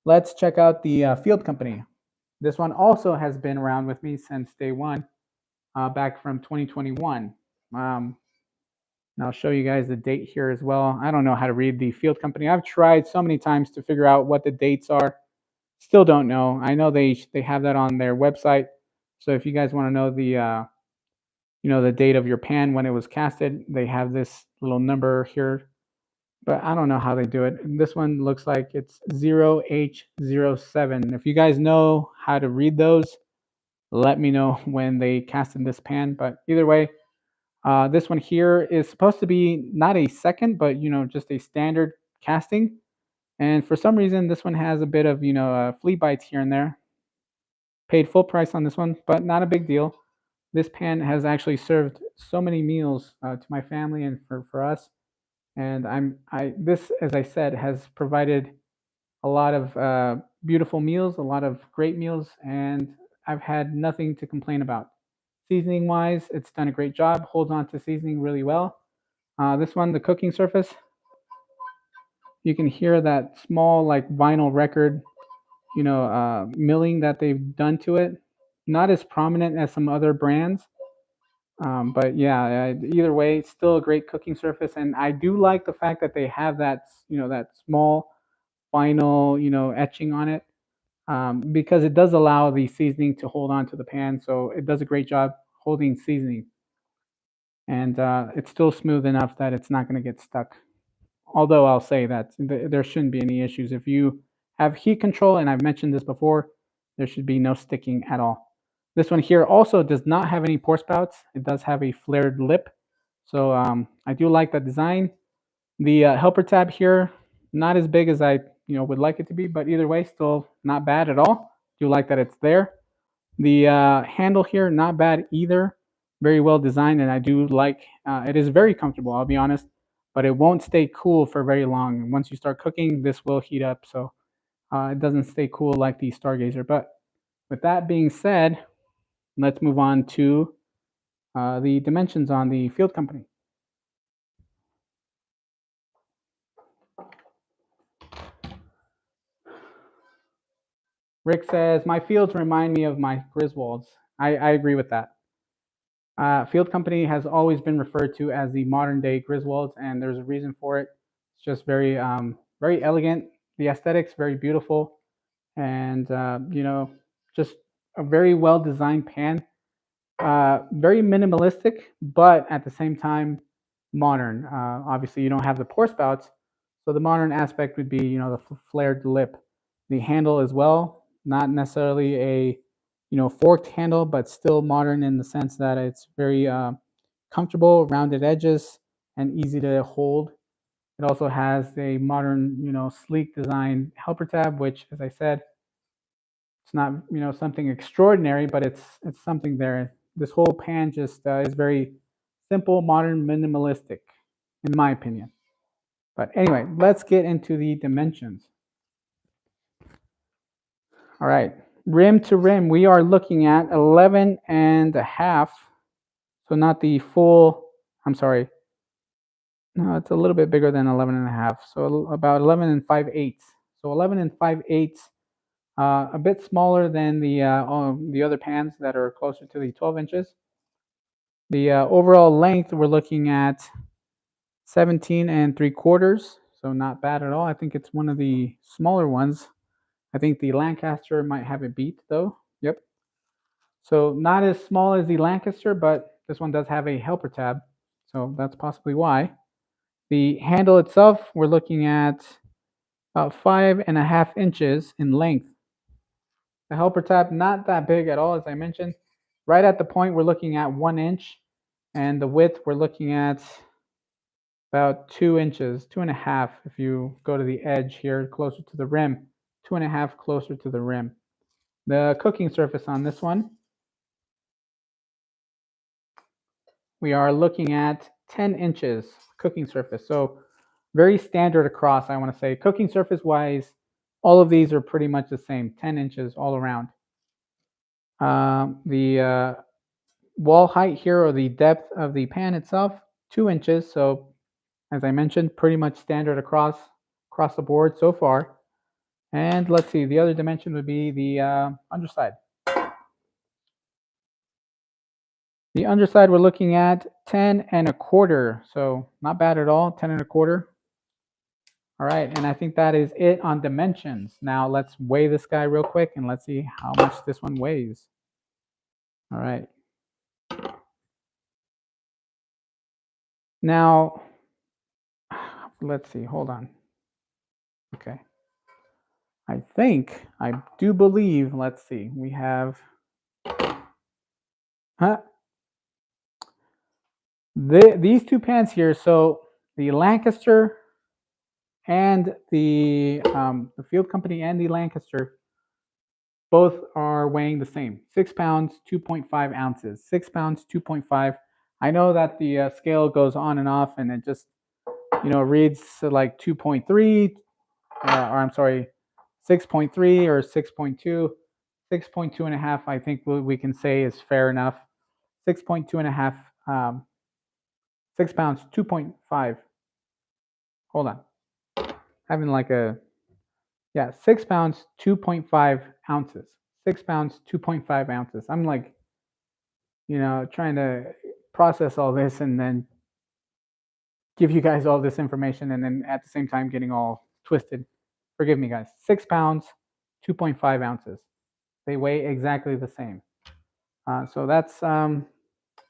let's check out the Field Company. This one also has been around with me since day one, back from 2021. And I'll show you guys the date here as well. I don't know how to read the Field Company. I've tried so many times to figure out what the dates are. Still don't know. I know they have that on their website. So if you guys want to know the date of your pan when it was casted, they have this little number here. But I don't know how they do it. And this one looks like it's 0H07. If you guys know how to read those, let me know when they casted this pan. But either way, this one here is supposed to be not a second, but just a standard casting. And for some reason, this one has a bit of flea bites here and there. Paid full price on this one, but not a big deal. This pan has actually served so many meals to my family and for us. And this, as I said, has provided a lot of beautiful meals, a lot of great meals, and I've had nothing to complain about. Seasoning wise, it's done a great job, holds on to seasoning really well. This one, the cooking surface, you can hear that small like vinyl record, milling that they've done to it. Not as prominent as some other brands, but yeah, either way, it's still a great cooking surface. And I do like the fact that they have that small vinyl, etching on it, because it does allow the seasoning to hold on to the pan. So it does a great job holding seasoning. And it's still smooth enough that it's not going to get stuck. Although I'll say that there shouldn't be any issues. If you have heat control, and I've mentioned this before, there should be no sticking at all. This one here also does not have any pour spouts. It does have a flared lip. So I do like that design. The helper tab here, not as big as I would like it to be, but either way, still not bad at all. Do like that it's there. The handle here, not bad either. Very well designed, and I do like it is very comfortable, I'll be honest, but it won't stay cool for very long. Once you start cooking, this will heat up, so it doesn't stay cool like the Stargazer. But with that being said, let's move on to the dimensions on the Field Company. Rick says, my fields remind me of my Griswolds. I agree with that. Field Company has always been referred to as the modern day Griswolds, and there's a reason for it. It's just very elegant. The aesthetics very beautiful, and just a very well designed pan. Very minimalistic, but at the same time modern. Obviously, you don't have the pour spouts, so the modern aspect would be the flared lip, the handle as well. Not necessarily a forked handle, but still modern in the sense that it's very comfortable, rounded edges, and easy to hold. It also has a modern, sleek design helper tab, which, as I said, it's not something extraordinary, but it's something there. This whole pan just is very simple, modern, minimalistic, in my opinion. But anyway, let's get into the dimensions. All right, rim to rim, we are looking at 11 and a half. So not the full, I'm sorry. No, it's a little bit bigger than 11 and a half. So about 11 and 5/8. So 11 and 5/8, a bit smaller than the other pans that are closer to the 12 inches. The overall length, we're looking at 17 and 3/4. so not bad at all. I think it's one of the smaller ones. I think the Lancaster might have it beat though. Yep. So not as small as the Lancaster, but this one does have a helper tab. So that's possibly why. The handle itself, we're looking at about 5.5 inches in length. The helper tab, not that big at all, as I mentioned. Right at the point, we're looking at 1 inch. And the width, we're looking at about 2 inches, 2.5 if you go to the edge here, closer to the rim. 2.5 closer to the rim. The cooking surface on this one, we are looking at 10 inches cooking surface. So very standard across, I want to say. Cooking surface wise, all of these are pretty much the same, 10 inches all around. The wall height here, or the depth of the pan itself, 2 inches. So as I mentioned, pretty much standard across the board so far. And let's see, the other dimension would be the underside. The underside, we're looking at 10.25, so not bad at all, 10.25. All right, and I think that is it on dimensions. Now let's weigh this guy real quick and let's see how much this one weighs. All right. Now, let's see, hold on. Okay. I do believe, let's see, we have, these two pans here. So the Lancaster and the Field Company and the Lancaster both are weighing the same, 6 pounds, 2.5 ounces, 6 pounds, 2.5. I know that the scale goes on and off, and it just, reads like 2.3, or I'm sorry, 6.3 or 6.2, 6.2 and a half. I think we can say is fair enough. 6.2 and a half, 6 pounds, 2.5. Hold on, having like a, yeah, 6 pounds, 2.5 ounces. 6 pounds, 2.5 ounces. I'm like, trying to process all this and then give you guys all this information, and then at the same time getting all twisted. Forgive me, guys. 6 pounds, 2.5 ounces. They weigh exactly the same. So that's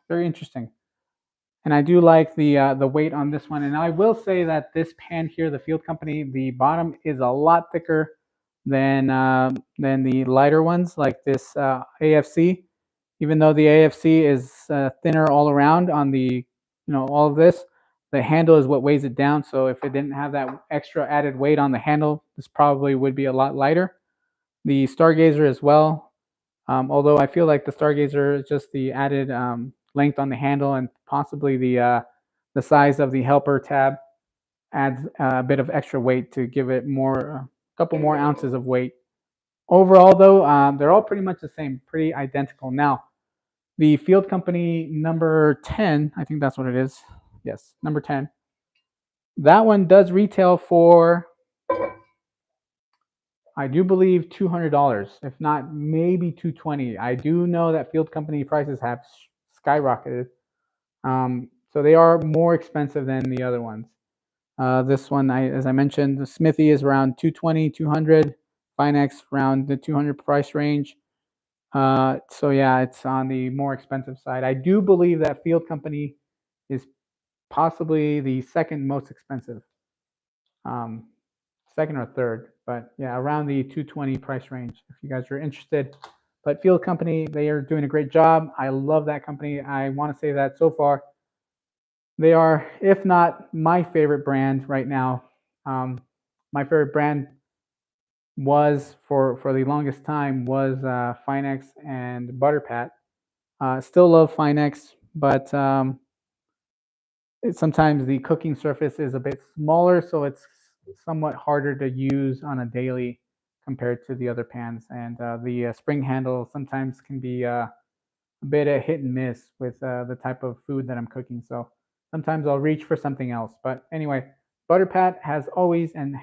very interesting. And I do like the weight on this one. And I will say that this pan here, the Field Company, the bottom is a lot thicker than the lighter ones like this AFC. Even though the AFC is thinner all around on the, all of this, the handle is what weighs it down. So if it didn't have that extra added weight on the handle, this probably would be a lot lighter. The Stargazer as well, although I feel like the Stargazer is just the added length on the handle, and possibly the size of the helper tab adds a bit of extra weight to give it a couple more ounces of weight. Overall, though, they're all pretty much the same, pretty identical. Now, the Field Company number 10, I think that's what it is. Yes, number 10. That one does retail for, I do believe, $200, if not maybe $220. I do know that Field Company prices have skyrocketed. So they are more expensive than the other ones. This one, as I mentioned, the Smithey is around $220, $200. Finex around the $200 price range. So yeah, it's on the more expensive side. I do believe that Field Company is possibly the second most expensive, second or third, but yeah, around the 220 price range if you guys are interested. But Field Company, they are doing a great job. I love that company. I want to say that so far they are, if not my favorite brand right now. My favorite brand was for the longest time was Finex and Butterpat. Still love Finex, but sometimes the cooking surface is a bit smaller, so it's somewhat harder to use on a daily compared to the other pans. And the spring handle sometimes can be a bit of hit and miss with the type of food that I'm cooking. So sometimes I'll reach for something else. But anyway, Butterpat has always and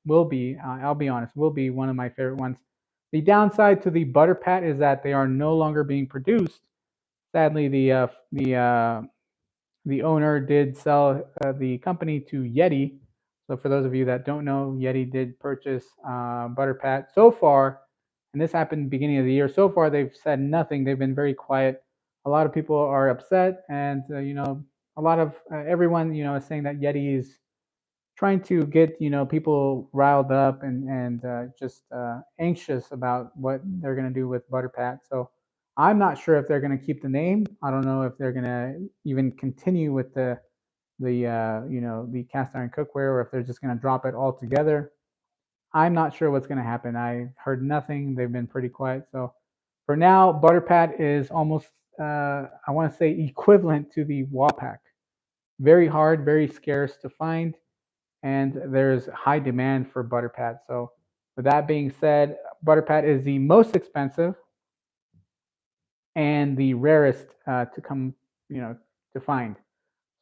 will be, I'll be honest, will be one of my favorite ones. The downside to the Butterpat is that they are no longer being produced. Sadly, the owner did sell the company to Yeti, So for those of you that don't know, Yeti did purchase Butter Pat. So far, and this happened beginning of the year. So far, they've said nothing. They've been very quiet. A lot of people are upset, and a lot of everyone is saying that Yeti is trying to get people riled up and just anxious about what they're going to do with Butter Pat. So I'm not sure if they're going to keep the name. I don't know if they're going to even continue with the cast iron cookware, or if they're just going to drop it altogether. I'm not sure what's going to happen. I heard nothing. They've been pretty quiet. So for now, Butter Pat is almost I want to say equivalent to the Wapak. Very hard, very scarce to find, and there's high demand for Butter Pat. So with that being said, Butter Pat is the most expensive and the rarest to come, to find.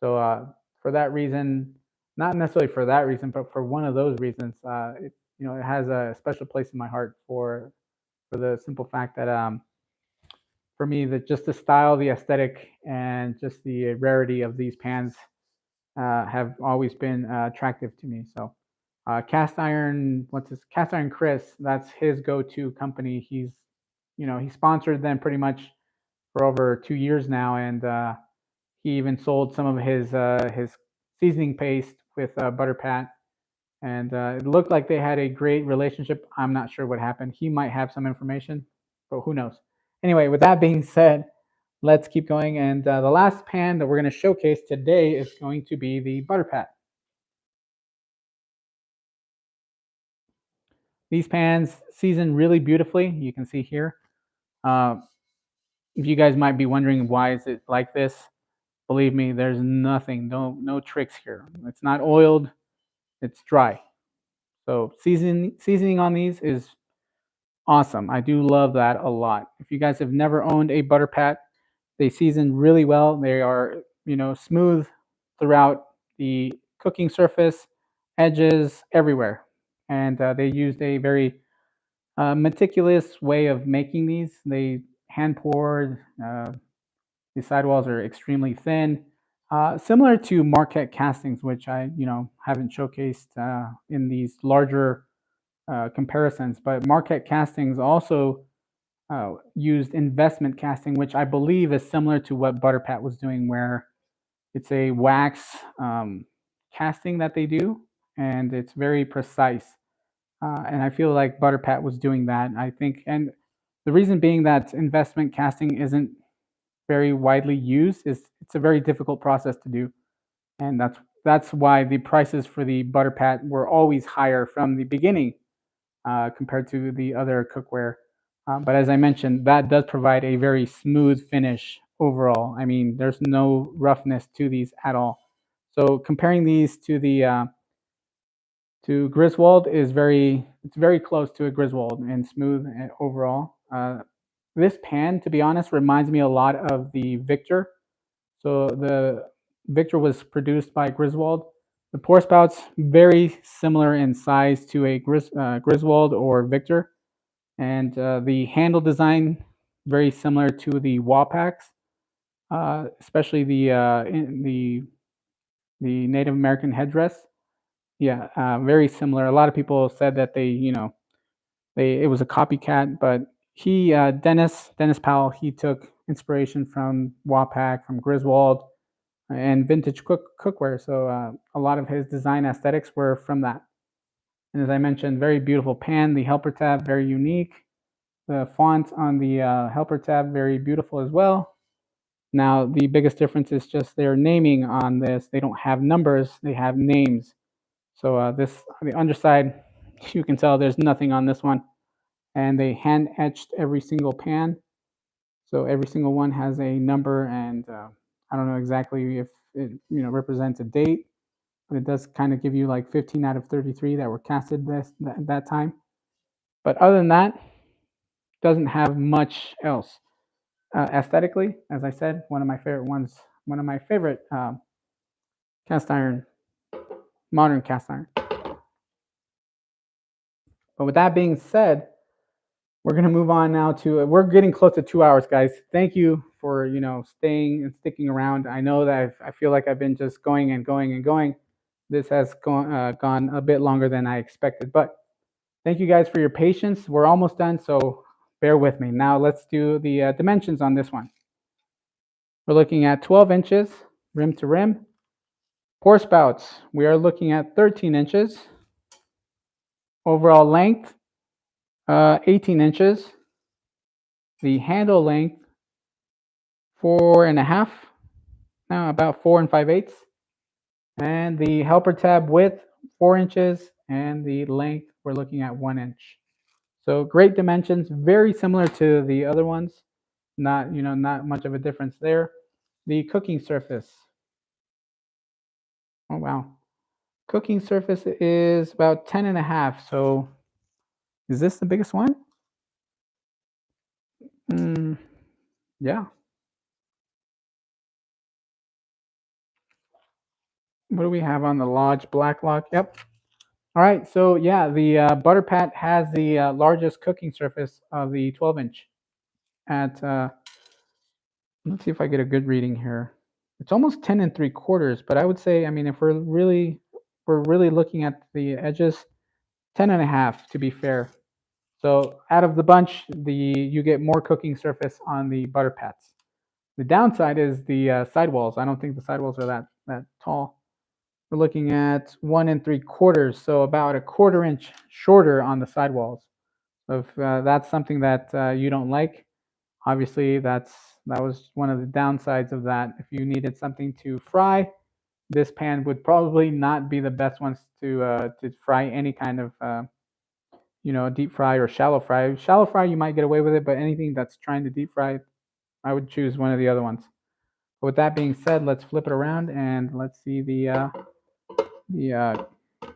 So for that reason, not necessarily for that reason, but for one of those reasons, it has a special place in my heart for the simple fact that for me, that just the style, the aesthetic, and just the rarity of these pans have always been attractive to me. So cast iron, what's his cast iron Chris? That's his go-to company. He sponsored them pretty much for over 2 years now, and he even sold some of his seasoning paste with Butter Pat, and it looked like they had a great relationship. I'm not sure what happened. He might have some information, but who knows? Anyway, with that being said, let's keep going. And the last pan that we're going to showcase today is going to be the Butter Pat. These pans season really beautifully. You can see here. Uh, if you guys might be wondering why is it like this, believe me, there's nothing, no tricks here. It's not oiled, it's dry. So seasoning on these is awesome. I do love that a lot. If you guys have never owned a Butter Pat, they season really well. They are, smooth throughout the cooking surface, edges, everywhere. And they used a very meticulous way of making these. They hand poured. The sidewalls are extremely thin, similar to Marquette castings, which I haven't showcased in these larger comparisons. But Marquette castings also used investment casting, which I believe is similar to what Butter Pat was doing, where it's a wax casting that they do, and it's very precise. And I feel like Butter Pat was doing that. I think, and the reason being that investment casting isn't very widely used is it's a very difficult process to do, and that's why the prices for the Butter Pat were always higher from the beginning compared to the other cookware. But as I mentioned, that does provide a very smooth finish overall. I mean, there's no roughness to these at all. So comparing these to the to Griswold it's very close to a Griswold and smooth overall. This pan, to be honest, reminds me a lot of the Victor. So the Victor was produced by Griswold. The pour spout's very similar in size to a Griswold or Victor, and the handle design very similar to the Wapaks, especially the Native American headdress. Yeah, very similar. A lot of people said that it was a copycat, but Dennis Powell, he took inspiration from Wapak, from Griswold, and vintage cookware. So a lot of his design aesthetics were from that. And as I mentioned, very beautiful pan. The helper tab, very unique. The font on the helper tab, very beautiful as well. Now, the biggest difference is just their naming on this. They don't have numbers, they have names. So the underside, you can tell there's nothing on this one. And they hand etched every single pan. So every single one has a number, and I don't know exactly if it represents a date, but it does kind of give you like 15 out of 33 that were casted that time. But other than that, doesn't have much else. Aesthetically, as I said, one of my favorite ones, one of my favorite cast iron, modern cast iron. But with that being said, we're going to move on now to, we're getting close to 2 hours, guys. Thank you for, staying and sticking around. I know that I feel like I've been just going and going and going, this has gone a bit longer than I expected. But thank you guys for your patience. We're almost done, so bear with me. Now let's do the dimensions on this one. We're looking at 12 inches rim to rim. Pour spouts, we are looking at 13 inches. Overall length, 18 inches. The handle length, 4.5, now about 4 5/8. And the helper tab width, 4 inches, and the length, we're looking at 1 inch. So great dimensions, very similar to the other ones. Not much of a difference there. The cooking surface. Oh wow. Cooking surface is about 10.5. So is this the biggest one? Yeah. What do we have on the Lodge Black Lock? Yep. All right. So yeah, the Butter Pat has the largest cooking surface of the 12-inch. At let's see if I get a good reading here. It's almost 10 3/4, but I would say, I mean, if we're really looking at the edges, 10.5 to be fair. So out of the bunch, you get more cooking surface on the Butter Pats. The downside is the sidewalls. I don't think the sidewalls are that tall. We're looking at 1 3/4, so about a 1/4 inch shorter on the sidewalls. So if that's something that you don't like, obviously that was one of the downsides of that. If you needed something to fry, this pan would probably not be the best ones to fry any kind of deep fry or shallow fry. Shallow fry you might get away with it, but anything that's trying to deep fry, I would choose one of the other ones. But with that being said, let's flip it around and let's see the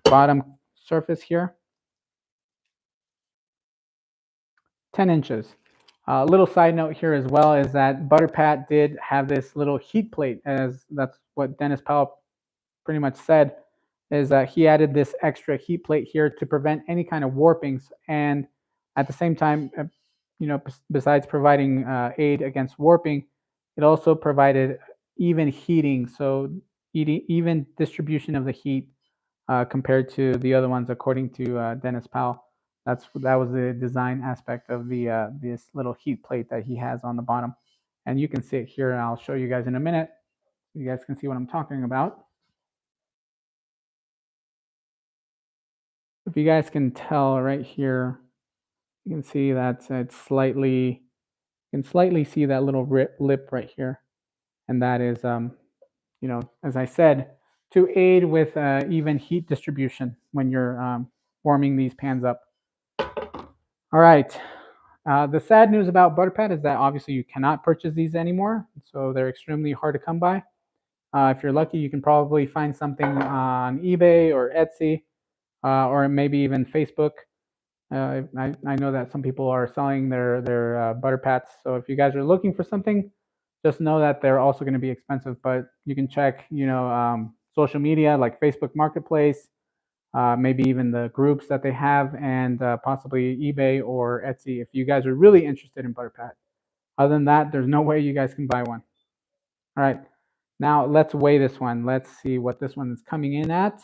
bottom surface here. 10 inches. A little side note here as well is that Butter Pat did have this little heat plate, as that's what Dennis Powell pretty much said, is that he added this extra heat plate here to prevent any kind of warpings, and at the same time, besides providing aid against warping, it also provided even heating, so even distribution of the heat compared to the other ones, according to Dennis Powell. That was the design aspect of the this little heat plate that he has on the bottom, and you can see it here. And I'll show you guys in a minute. You guys can see what I'm talking about. If you guys can tell right here, you can see that it's slightly. You can slightly see that little lip right here, and that is, as I said, to aid with even heat distribution when you're warming these pans up. All right. The sad news about Butter Pat is that obviously you cannot purchase these anymore, so they're extremely hard to come by. If you're lucky, you can probably find something on eBay or Etsy, or maybe even Facebook. I know that some people are selling their Butter Pats, so if you guys are looking for something, just know that they're also going to be expensive. But you can check, social media like Facebook Marketplace, maybe even the groups that they have, and possibly eBay or Etsy if you guys are really interested in Butter Pat. Other than that, there's no way you guys can buy one. All right, now let's weigh this one. Let's see what this one is coming in at.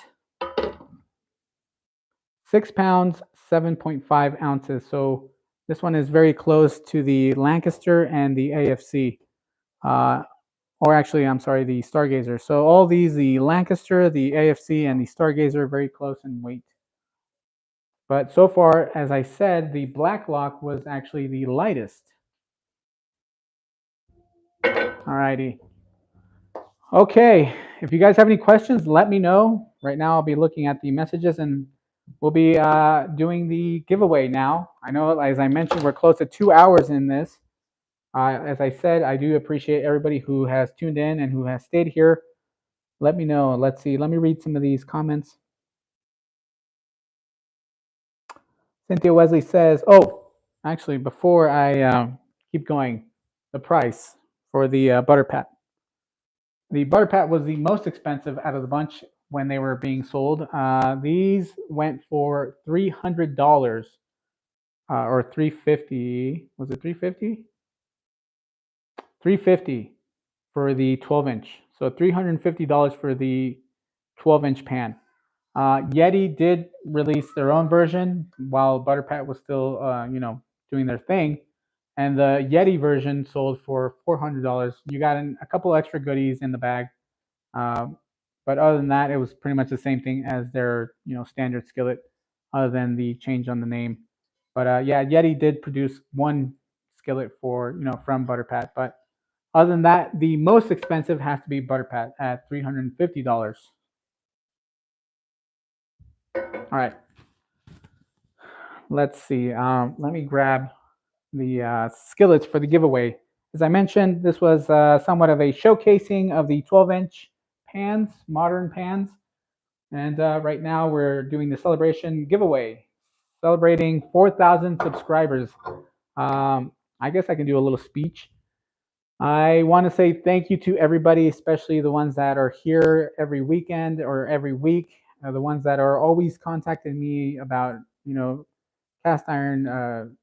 6 pounds, 7.5 ounces. So this one is very close to the Lancaster and the AFC. Or actually, I'm sorry, the Stargazer. So all these, the Lancaster, the AFC, and the Stargazer, are very close in weight. But so far, as I said, the Black Lock was actually the lightest. Alrighty. Okay, if you guys have any questions, let me know. Right now, I'll be looking at the messages, and we'll be doing the giveaway now. I know, as I mentioned, we're close to 2 hours in this. As I said, I do appreciate everybody who has tuned in and who has stayed here. Let me know. Let's see. Let me read some of these comments. Cynthia Wesley says, oh, actually, before I keep going, the price for the Butter Pat. The Butter Pat was the most expensive out of the bunch when they were being sold. These went for $300 or $350. Was it $350? $350 for the 12-inch. So $350 for the 12-inch pan. Yeti did release their own version while ButterPat was still, doing their thing, and the Yeti version sold for $400. You got a couple extra goodies in the bag, um, but other than that, it was pretty much the same thing as their, standard skillet, other than the change on the name. But yeah, Yeti did produce one skillet for, from ButterPat, but other than that, the most expensive has to be ButterPat at $350. All right, let's see. Let me grab the skillets for the giveaway. As I mentioned, this was somewhat of a showcasing of the 12-inch pans, modern pans. And right now we're doing the celebration giveaway, celebrating 4,000 subscribers. I guess I can do a little speech. I want to say thank you to everybody, especially the ones that are here every weekend or every week, the ones that are always contacting me about, cast iron,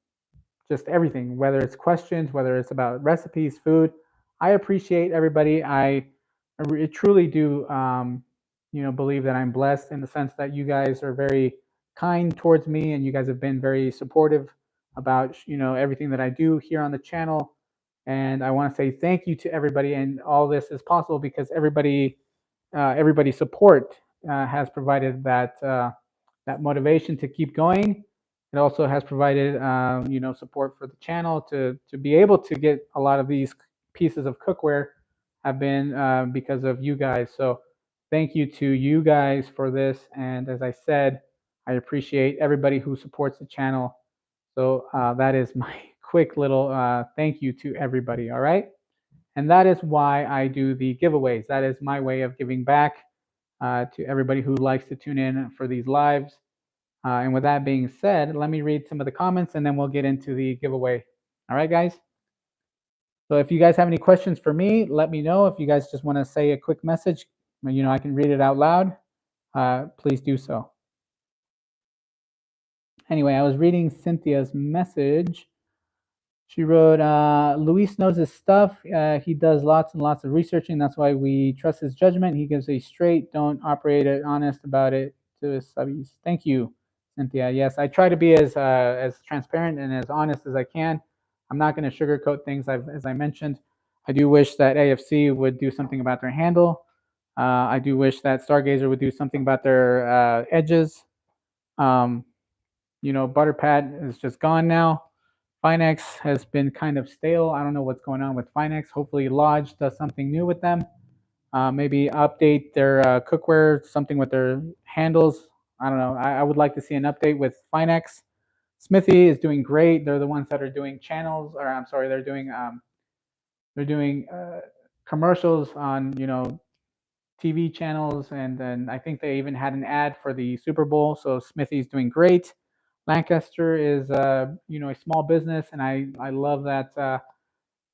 just everything, whether it's questions, whether it's about recipes, food. I appreciate everybody. I truly do, believe that I'm blessed in the sense that you guys are very kind towards me, and you guys have been very supportive about, everything that I do here on the channel. And I want to say thank you to everybody. And all this is possible because everybody's support has provided that motivation to keep going. It also has provided, support for the channel to be able to get a lot of these pieces of cookware have been because of you guys. So thank you to you guys for this. And as I said, I appreciate everybody who supports the channel. So that is my quick little thank you to everybody. All right. And that is why I do the giveaways. That is my way of giving back to everybody who likes to tune in for these lives. And with that being said, let me read some of the comments and then we'll get into the giveaway. All right, guys? So if you guys have any questions for me, let me know. If you guys just want to say a quick message, I can read it out loud. Please do so. Anyway, I was reading Cynthia's message. She wrote, Luis knows his stuff. He does lots and lots of researching. That's why we trust his judgment. He gives a straight, don't operate it, honest about it to his subbies. Thank you, Cynthia. Yes, I try to be as transparent and as honest as I can. I'm not going to sugarcoat things. As I mentioned, I do wish that AFC would do something about their handle. I do wish that Stargazer would do something about their edges. ButterPat is just gone now. Finex has been kind of stale. I don't know what's going on with Finex. Hopefully Lodge does something new with them. Maybe update their cookware, something with their handles. I don't know. I would like to see an update with Finex. Smithey is doing great. They're the ones that are doing channels, or I'm sorry, they're doing commercials on TV channels, and then I think they even had an ad for the Super Bowl. So Smithey's doing great. Lancaster is a small business, and I love that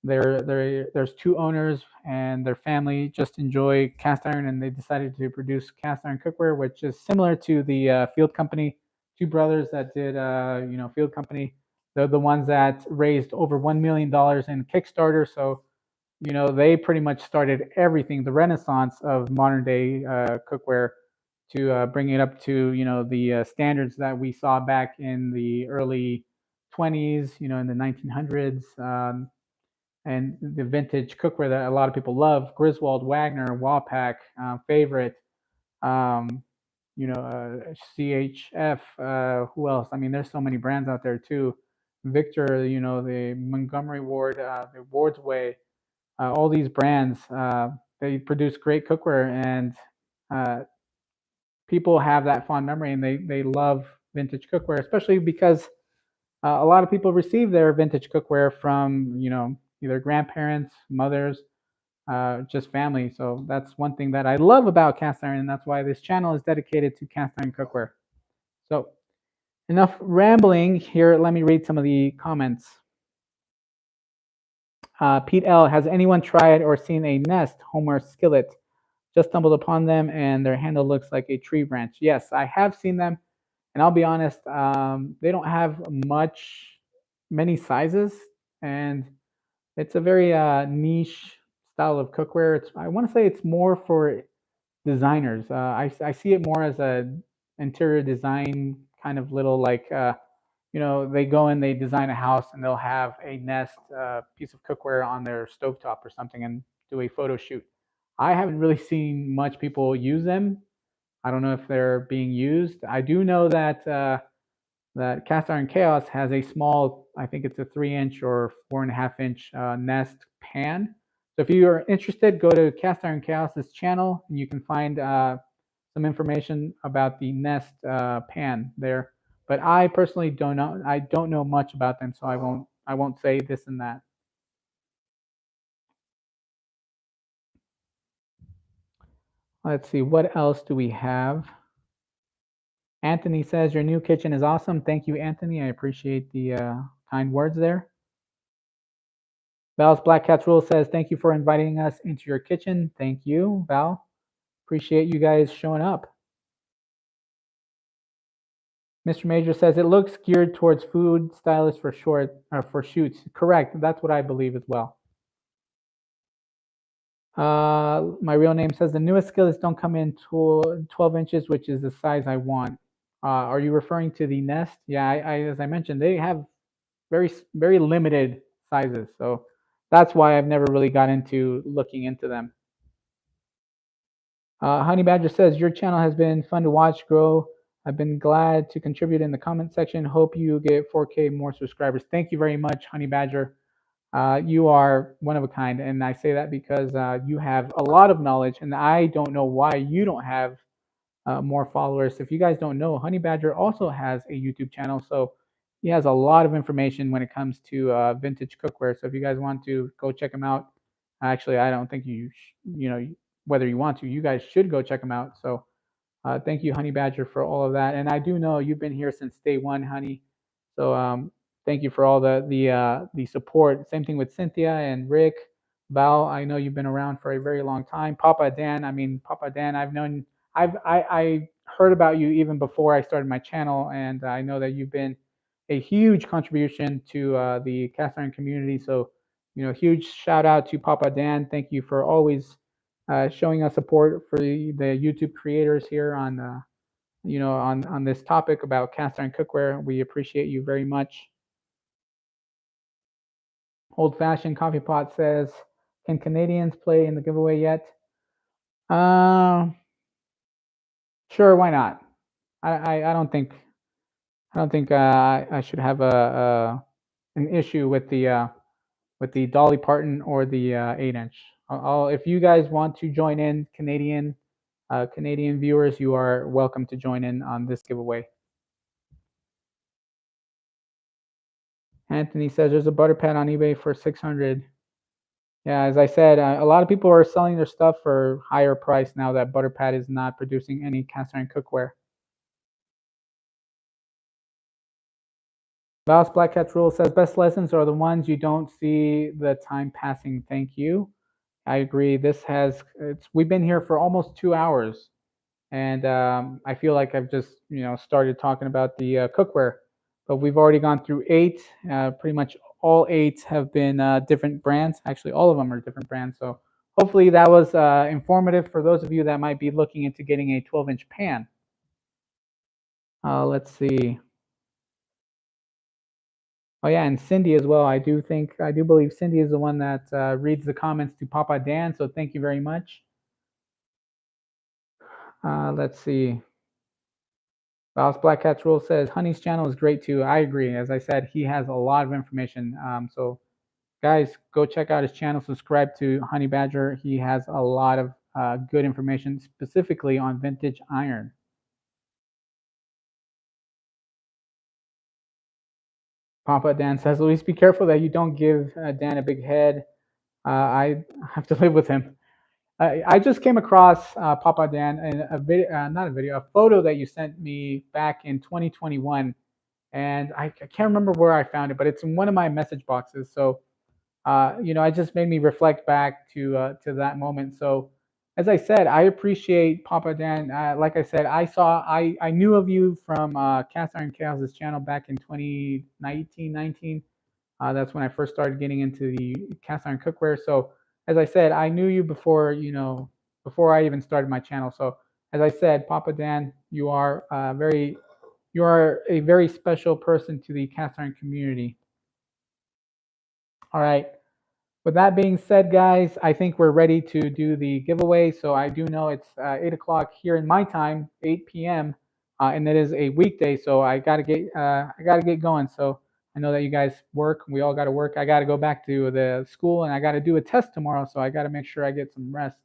there's two owners and their family just enjoy cast iron, and they decided to produce cast iron cookware, which is similar to the Field Company. Two brothers that did Field Company. They're the ones that raised over $1 million in Kickstarter. So they pretty much started everything, the renaissance of modern day cookware, to bring it up to the standards that we saw back in the early 20s, in the 1900s, and the vintage cookware that a lot of people love: Griswold, Wagner, Wapak, Favorite, um, CHF. Who else? I mean, there's so many brands out there too. Victor, the Montgomery Ward, the Ward's Way, all these brands, they produce great cookware, and uh, people have that fond memory, and they love vintage cookware, especially because a lot of people receive their vintage cookware from either grandparents, mothers, just family. So that's one thing that I love about cast iron, and that's why this channel is dedicated to cast iron cookware. So enough rambling here. Let me read some of the comments. Pete L, has anyone tried or seen a Nest homeware skillet? Just stumbled upon them, and their handle looks like a tree branch. Yes, I have seen them, and I'll be honest, they don't have many sizes, and it's a very niche style of cookware. I want to say it's more for designers. I see it more as a interior design kind of little like they go in, they design a house, and they'll have a Nest piece of cookware on their stovetop or something and do a photo shoot. I haven't really seen much people use them. I don't know if they're being used. I do know that Cast Iron Chaos has a small, I think it's a 3 inch or 4.5 inch Nest pan. So if you are interested, go to Cast Iron Chaos's channel and you can find some information about the Nest pan there. But I personally don't know. I don't know much about them, so I won't say this and that. Let's see, what else do we have? Anthony says your new kitchen is awesome. Thank you, Anthony. I appreciate the kind words there. Val's Black Cats Rule says thank you for inviting us into your kitchen. Thank you, Val. Appreciate you guys showing up. Mr. Major says it looks geared towards food stylists for shoots. Correct. That's what I believe as well. My real name says the newest skillets don't come in 12 inches, which is the size I want. Are you referring to the Nest? Yeah, as I mentioned, they have very limited sizes, so that's why I've never really got into looking into them. Honey Badger says your channel has been fun to watch grow. I've been glad to contribute in the comment section. Hope you get 4K more subscribers. Thank you very much, Honey Badger. You are one of a kind, and I say that because you have a lot of knowledge, and I don't know why you don't have more followers. If you guys don't know, Honey Badger also has a YouTube channel, so he has a lot of information when it comes to vintage cookware. So if you guys want to go check him out, actually, I don't think whether you want to, you guys should go check him out. So thank you, Honey Badger, for all of that. And I do know you've been here since day one, Honey. So thank you for all the support. Same thing with Cynthia and Rick, Val. I know you've been around for a very long time. Papa Dan. I mean, Papa Dan. I heard about you even before I started my channel, and I know that you've been a huge contribution to the cast iron community. So huge shout out to Papa Dan. Thank you for always showing us support for the YouTube creators here on on this topic about cast iron cookware. We appreciate you very much. Old fashioned coffee pot says, "Can Canadians play in the giveaway yet?" Um, sure, why not? I don't think I should have an issue with the Dolly Parton or the 8 inch. If you guys want to join in, Canadian viewers, you are welcome to join in on this giveaway. Anthony says there's a butter pad on eBay for 600. Yeah, as I said, a lot of people are selling their stuff for higher price now that butter pad is not producing any cast iron cookware. Val's Black Cat's Rule says best lessons are the ones you don't see the time passing. Thank you. I agree. We've been here for almost 2 hours, and I feel like I've just started talking about the cookware, but we've already gone through 8. Pretty much all 8 have been different brands. Actually, all of them are different brands. So hopefully that was informative for those of you that might be looking into getting a 12-inch pan. Let's see. Oh yeah, and Cindy as well. I do believe Cindy is the one that reads the comments to Papa Dan. So thank you very much. Let's see. Val's Black Cat's Rule says Honey's channel is great too. I agree. As I said, he has a lot of information. So guys, go check out his channel. Subscribe to Honey Badger. He has a lot of good information specifically on vintage iron. Papa Dan says, Luis, be careful that you don't give Dan a big head. I have to live with him. I just came across Papa Dan in a video, not a video, a photo that you sent me back in 2021, and I can't remember where I found it, but it's in one of my message boxes. So, it just made me reflect back to that moment. So, as I said, I appreciate Papa Dan. Like I said, I knew of you from Cast Iron Chaos' channel back in 2019. That's when I first started getting into the cast iron cookware. So as I said, I knew you before before I even started my channel. So as I said, Papa Dan, you are a very special person to the cast iron community. All right. With that being said, guys, I think we're ready to do the giveaway. So I do know it's 8 o'clock here in my time, 8 p.m., and it is a weekday. So I gotta get going. So I know that you guys work. We all got to work. I got to go back to the school, and I got to do a test tomorrow. So I got to make sure I get some rest.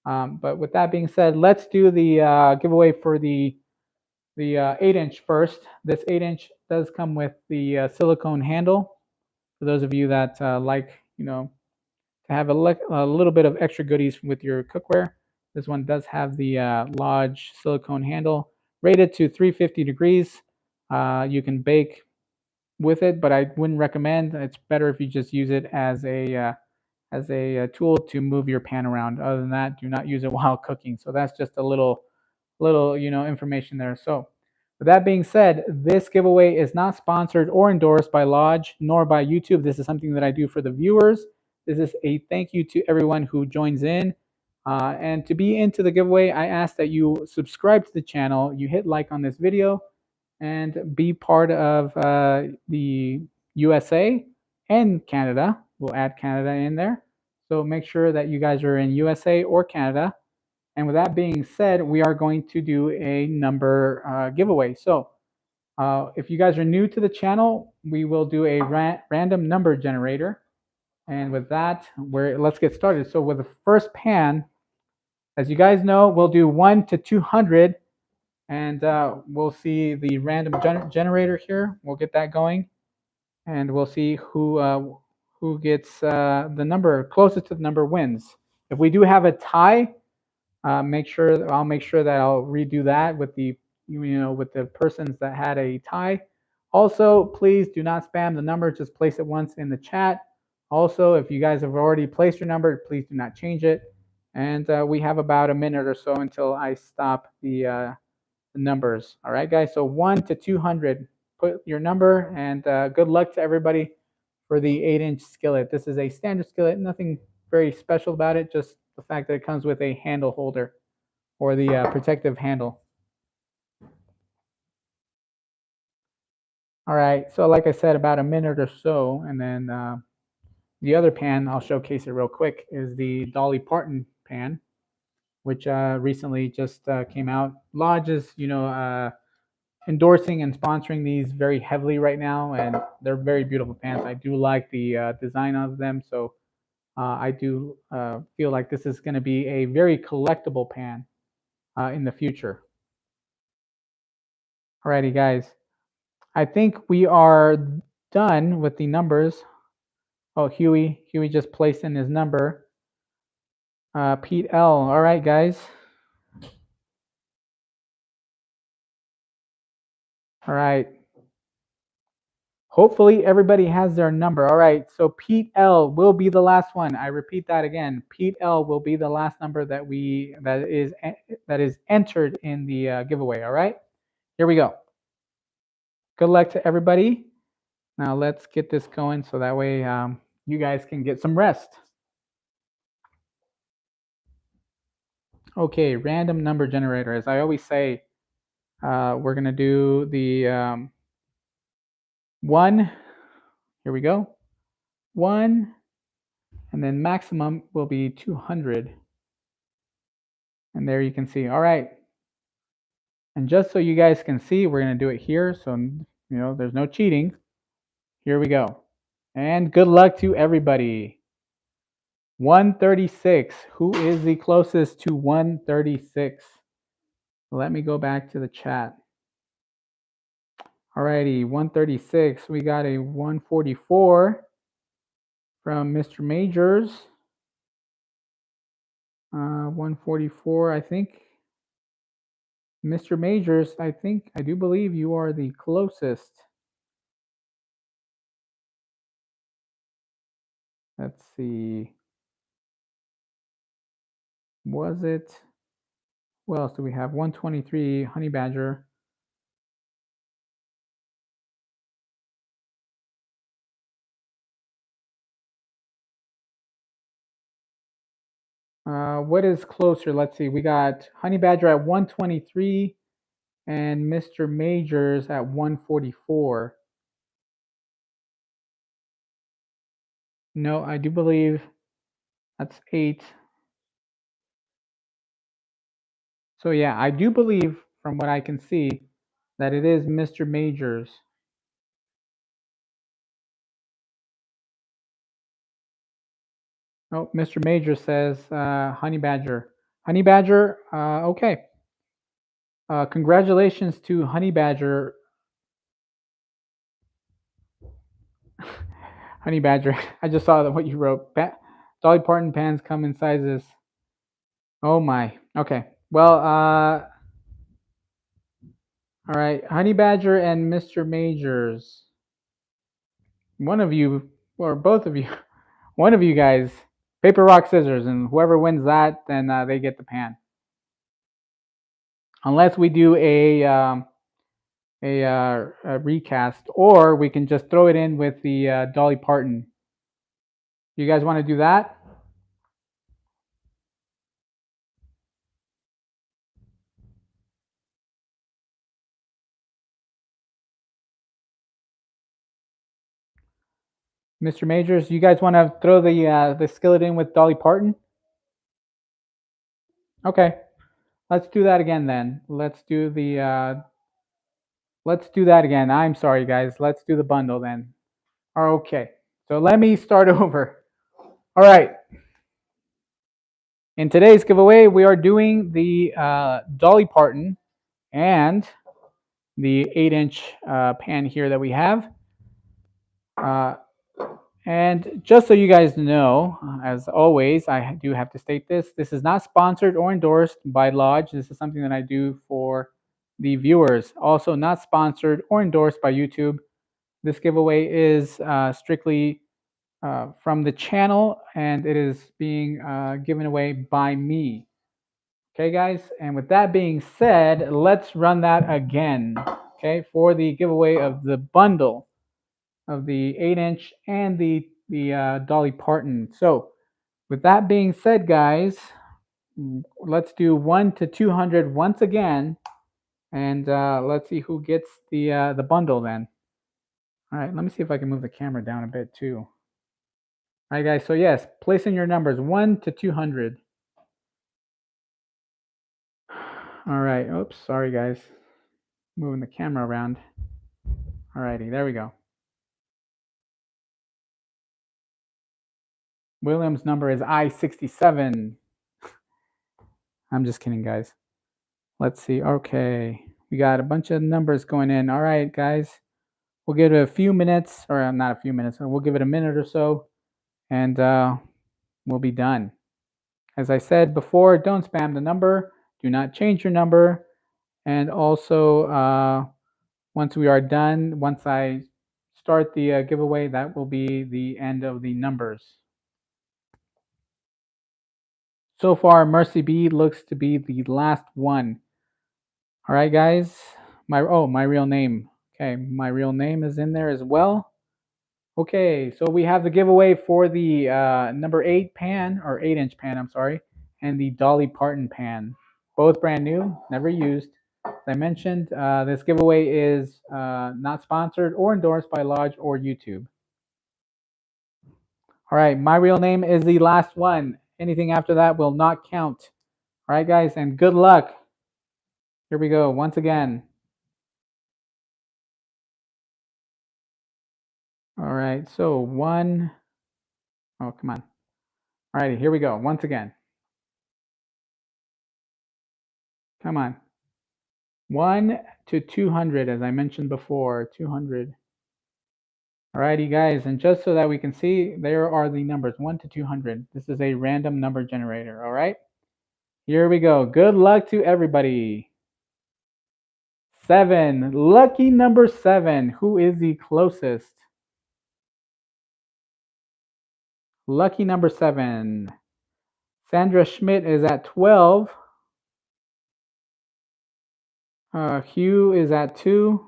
But with that being said, let's do the giveaway for the 8-inch first. This 8-inch does come with the silicone handle. For those of you that like, to have a little bit of extra goodies with your cookware, this one does have the large silicone handle, rated to 350 degrees. You can bake with it, but I wouldn't recommend. It's better if you just use it as a tool to move your pan around. Other than that, do not use it while cooking. So that's just a little information there. So with that being said, this giveaway is not sponsored or endorsed by Lodge nor by YouTube. This is something that I do for the viewers. This is a thank you to everyone who joins in. And to be into the giveaway, I ask that you subscribe to the channel, you hit like on this video, and be part of the USA and Canada. We'll add Canada in there. So make sure that you guys are in USA or Canada. And with that being said, we are going to do a number giveaway. So if you guys are new to the channel, we will do a random number generator. And with that, let's get started. So with the first pan, as you guys know, we'll do 1 to 200. And we'll see the random generator here. We'll get that going. And we'll see who gets the number closest to the number wins. If we do have a tie, I'll make sure that I'll redo that with with the persons that had a tie. Also, please do not spam the number. Just place it once in the chat. Also, if you guys have already placed your number, please do not change it. And we have about a minute or so until I stop the numbers. All right, guys. So 1 to 200. Put your number, and good luck to everybody for the 8-inch skillet. This is a standard skillet. Nothing very special about it. Just the fact that it comes with a handle holder or the protective handle. All right. So like I said, about a minute or so, and then the other pan, I'll showcase it real quick, is the Dolly Parton pan, which recently just came out. Lodge is, endorsing and sponsoring these very heavily right now, and they're very beautiful pans. I do like the design of them, so I do feel like this is going to be a very collectible pan in the future. Alrighty, guys. I think we are done with the numbers. Oh, Huey just placed in his number. Pete L. All right, guys. All right. Hopefully everybody has their number. All right, so Pete L will be the last one. I repeat that again. Pete L will be the last number that is entered in the giveaway. All right, here we go. Good luck to everybody. Now let's get this going so that way you guys can get some rest. Okay, random number generator. As I always say, we're gonna do the 1. Here we go. 1. And then maximum will be 200. And there you can see. All right. And just so you guys can see, we're going to do it here. So, there's no cheating. Here we go. And good luck to everybody. 136. Who is the closest to 136? Let me go back to the chat. All righty, 136. We got a 144 from Mr. Majors. 144, I think. Mr. Majors, I do believe you are the closest. Let's see. Was it? What else do we have? 123 Honey Badger. what is closer? Let's see. We got Honey Badger at 123 and Mr. Majors at 144. No, I do believe that's 8. So yeah, I do believe from what I can see that it is Mr. Majors. Oh, Mr. Major says Honey Badger. Honey Badger, okay. Congratulations to Honey Badger. Honey Badger. I just saw that what you wrote. Dolly Parton pans come in sizes. Oh my. Okay. Well, all right. Honey Badger and Mr. Majors. One of you, or both of you, one of you guys, paper, rock, scissors, and whoever wins that, then they get the pan. Unless we do a recast, or we can just throw it in with the Dolly Parton. You guys want to do that? Mr. Majors, you guys want to throw the skillet in with Dolly Parton? Okay, let's do that again then. Let's do that again. I'm sorry, guys. Let's do the bundle then. Okay, so let me start over. All right. In today's giveaway, we are doing the Dolly Parton and the 8-inch pan here that we have. And just so you guys know, as always, I do have to state this. This is not sponsored or endorsed by Lodge. This is something that I do for the viewers. Also not sponsored or endorsed by YouTube. This giveaway is strictly from the channel, and it is being given away by me. Okay, guys? And with that being said, let's run that again, okay, for the giveaway of the bundle of the 8-inch and the Dolly Parton. So with that being said, guys, let's do 1 to 200 once again, and let's see who gets the bundle then. All right, let me see if I can move the camera down a bit too. All right, guys. So yes, place in your numbers 1 to 200. All right. Oops, sorry, guys. Moving the camera around. All righty, there we go. William's number is I-67. I'm just kidding, guys. Let's see. Okay, we got a bunch of numbers going in. All right, guys. We'll give it a few minutes, or not a few minutes. We'll give it a minute or so, and we'll be done. As I said before, don't spam the number. Do not change your number. And also, once we are done, once I start the giveaway, that will be the end of the numbers. So far, Mercy B looks to be the last one. All right, guys. My real name. Okay, my real name is in there as well. Okay, so we have the giveaway for the number 8 pan, or 8-inch pan, I'm sorry, and the Dolly Parton pan. Both brand new, never used. As I mentioned, this giveaway is not sponsored or endorsed by Lodge or YouTube. All right, my real name is the last one. Anything after that will not count. All right, guys, and good luck. Here we go, once again. All right, so one. Oh, come on. All righty, here we go, once again. Come on. 1 to 200, as I mentioned before, 200. Alrighty, guys, and just so that we can see, there are the numbers 1 to 200. This is a random number generator, all right? Here we go. Good luck to everybody. 7, lucky number 7. Who is the closest? Lucky number 7. Sandra Schmidt is at 12. Hugh is at 2.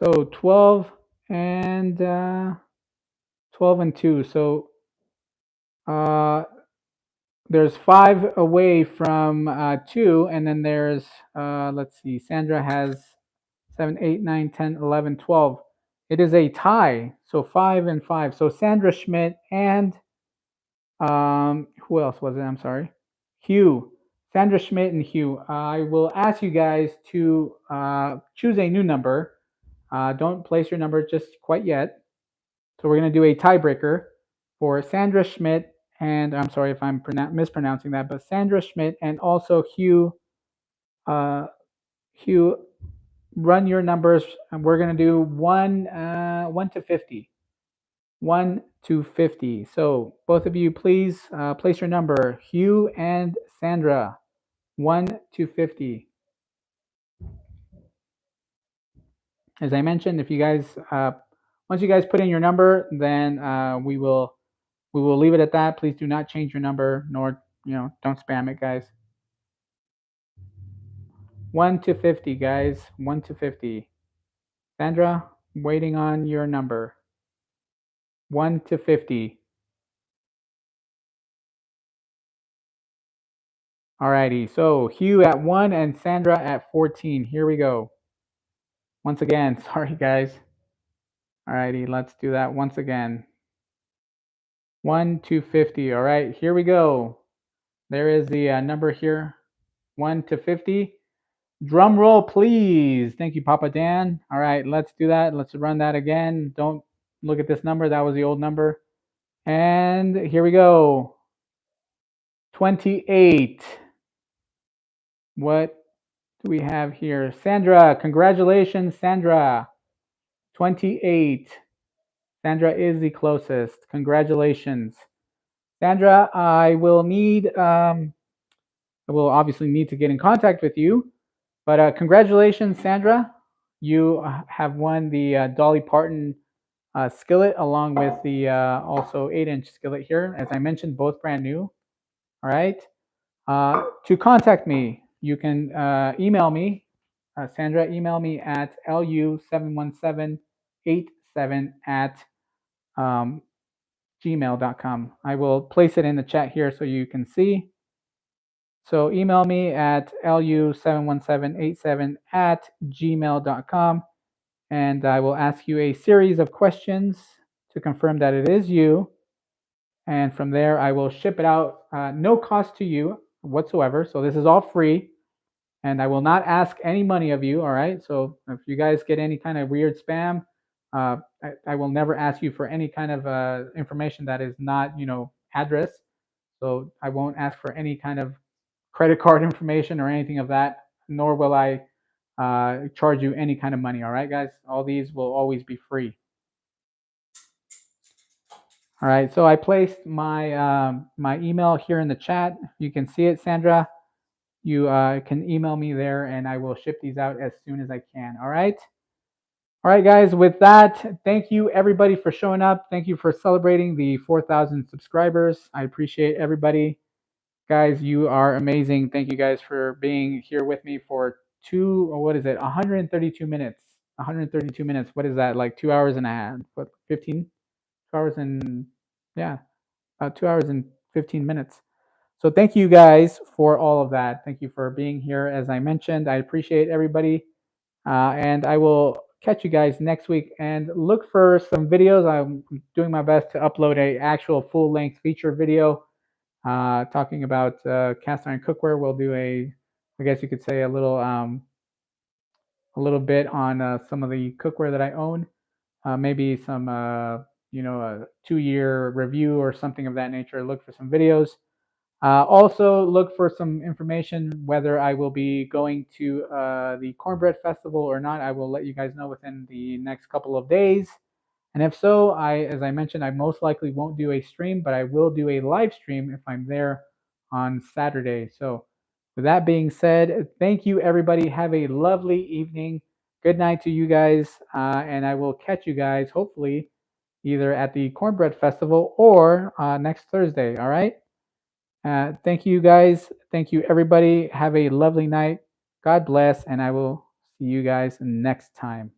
So 12 and 12 and 2. So uh, there's 5 away from 2, and then there's let's see, Sandra has 7, 8, 9, 10, 11, 12. It is a tie. So 5 and 5. So Sandra Schmidt and who else was it? I'm sorry. Hugh. Sandra Schmidt and Hugh. I will ask you guys to choose a new number. Don't place your number just quite yet. So we're going to do a tiebreaker for Sandra Schmidt, and I'm sorry if I'm mispronouncing that, but Sandra Schmidt and also Hugh. Hugh, run your numbers, and we're going to do 1 to 50. 1 to 50. So both of you, please place your number. Hugh and Sandra, 1 to 50. As I mentioned, if you guys once you guys put in your number, then we will leave it at that. Please do not change your number, nor don't spam it, guys. 1 to 50, guys. 1 to 50. Sandra, waiting on your number. 1 to 50. Alrighty, so Hugh at 1 and Sandra at 14. Here we go. Once again, sorry guys. Alrighty, let's do that once again. 1 to 50. All right, here we go. There is the number here. 1 to 50. Drum roll, please. Thank you, Papa Dan. All right, let's do that. Let's run that again. Don't look at this number. That was the old number. And here we go. 28. What do we have here? Sandra, congratulations, Sandra. 28. Sandra is the closest. Congratulations. Sandra, I will obviously need to get in contact with you, but congratulations, Sandra. You have won the Dolly Parton skillet along with the also 8-inch skillet here. As I mentioned, both brand new. All right. To contact me, you can email me, Sandra, email me at lu71787 at gmail.com. I will place it in the chat here so you can see. So email me at lu71787 at gmail.com, and I will ask you a series of questions to confirm that it is you. And from there, I will ship it out, no cost to you whatsoever. So this is all free, and I will not ask any money of you. All right. So if you guys get any kind of weird spam, I will never ask you for any kind of information that is not, address. So I won't ask for any kind of credit card information or anything of that, nor will I charge you any kind of money. All right, guys. All these will always be free. All right, so I placed my email here in the chat. You can see it, Sandra. You can email me there, and I will ship these out as soon as I can. All right. All right, guys. With that, thank you everybody for showing up. Thank you for celebrating the 4,000 subscribers. I appreciate everybody. Guys, you are amazing. Thank you guys for being here with me for 132 minutes. 132 minutes. What is that? Like 2 hours and a half? What, 15? 2 hours and yeah, about 2 hours and 15 minutes. So thank you guys for all of that. Thank you for being here. As I mentioned, I appreciate everybody. And I will catch you guys next week, and look for some videos. I'm doing my best to upload a actual full-length feature video talking about cast iron cookware. We'll do I guess you could say a little bit on some of the cookware that I own. Maybe some a 2-year review or something of that nature. Look for some videos. Also, look for some information whether I will be going to the Cornbread Festival or not. I will let you guys know within the next couple of days. And if so, as I mentioned, I most likely won't do a stream, but I will do a live stream if I'm there on Saturday. So with that being said, thank you, everybody. Have a lovely evening. Good night to you guys. And I will catch you guys, hopefully, either at the Cornbread Festival or next Thursday. All right. Thank you, guys. Thank you, everybody. Have a lovely night. God bless. And I will see you guys next time.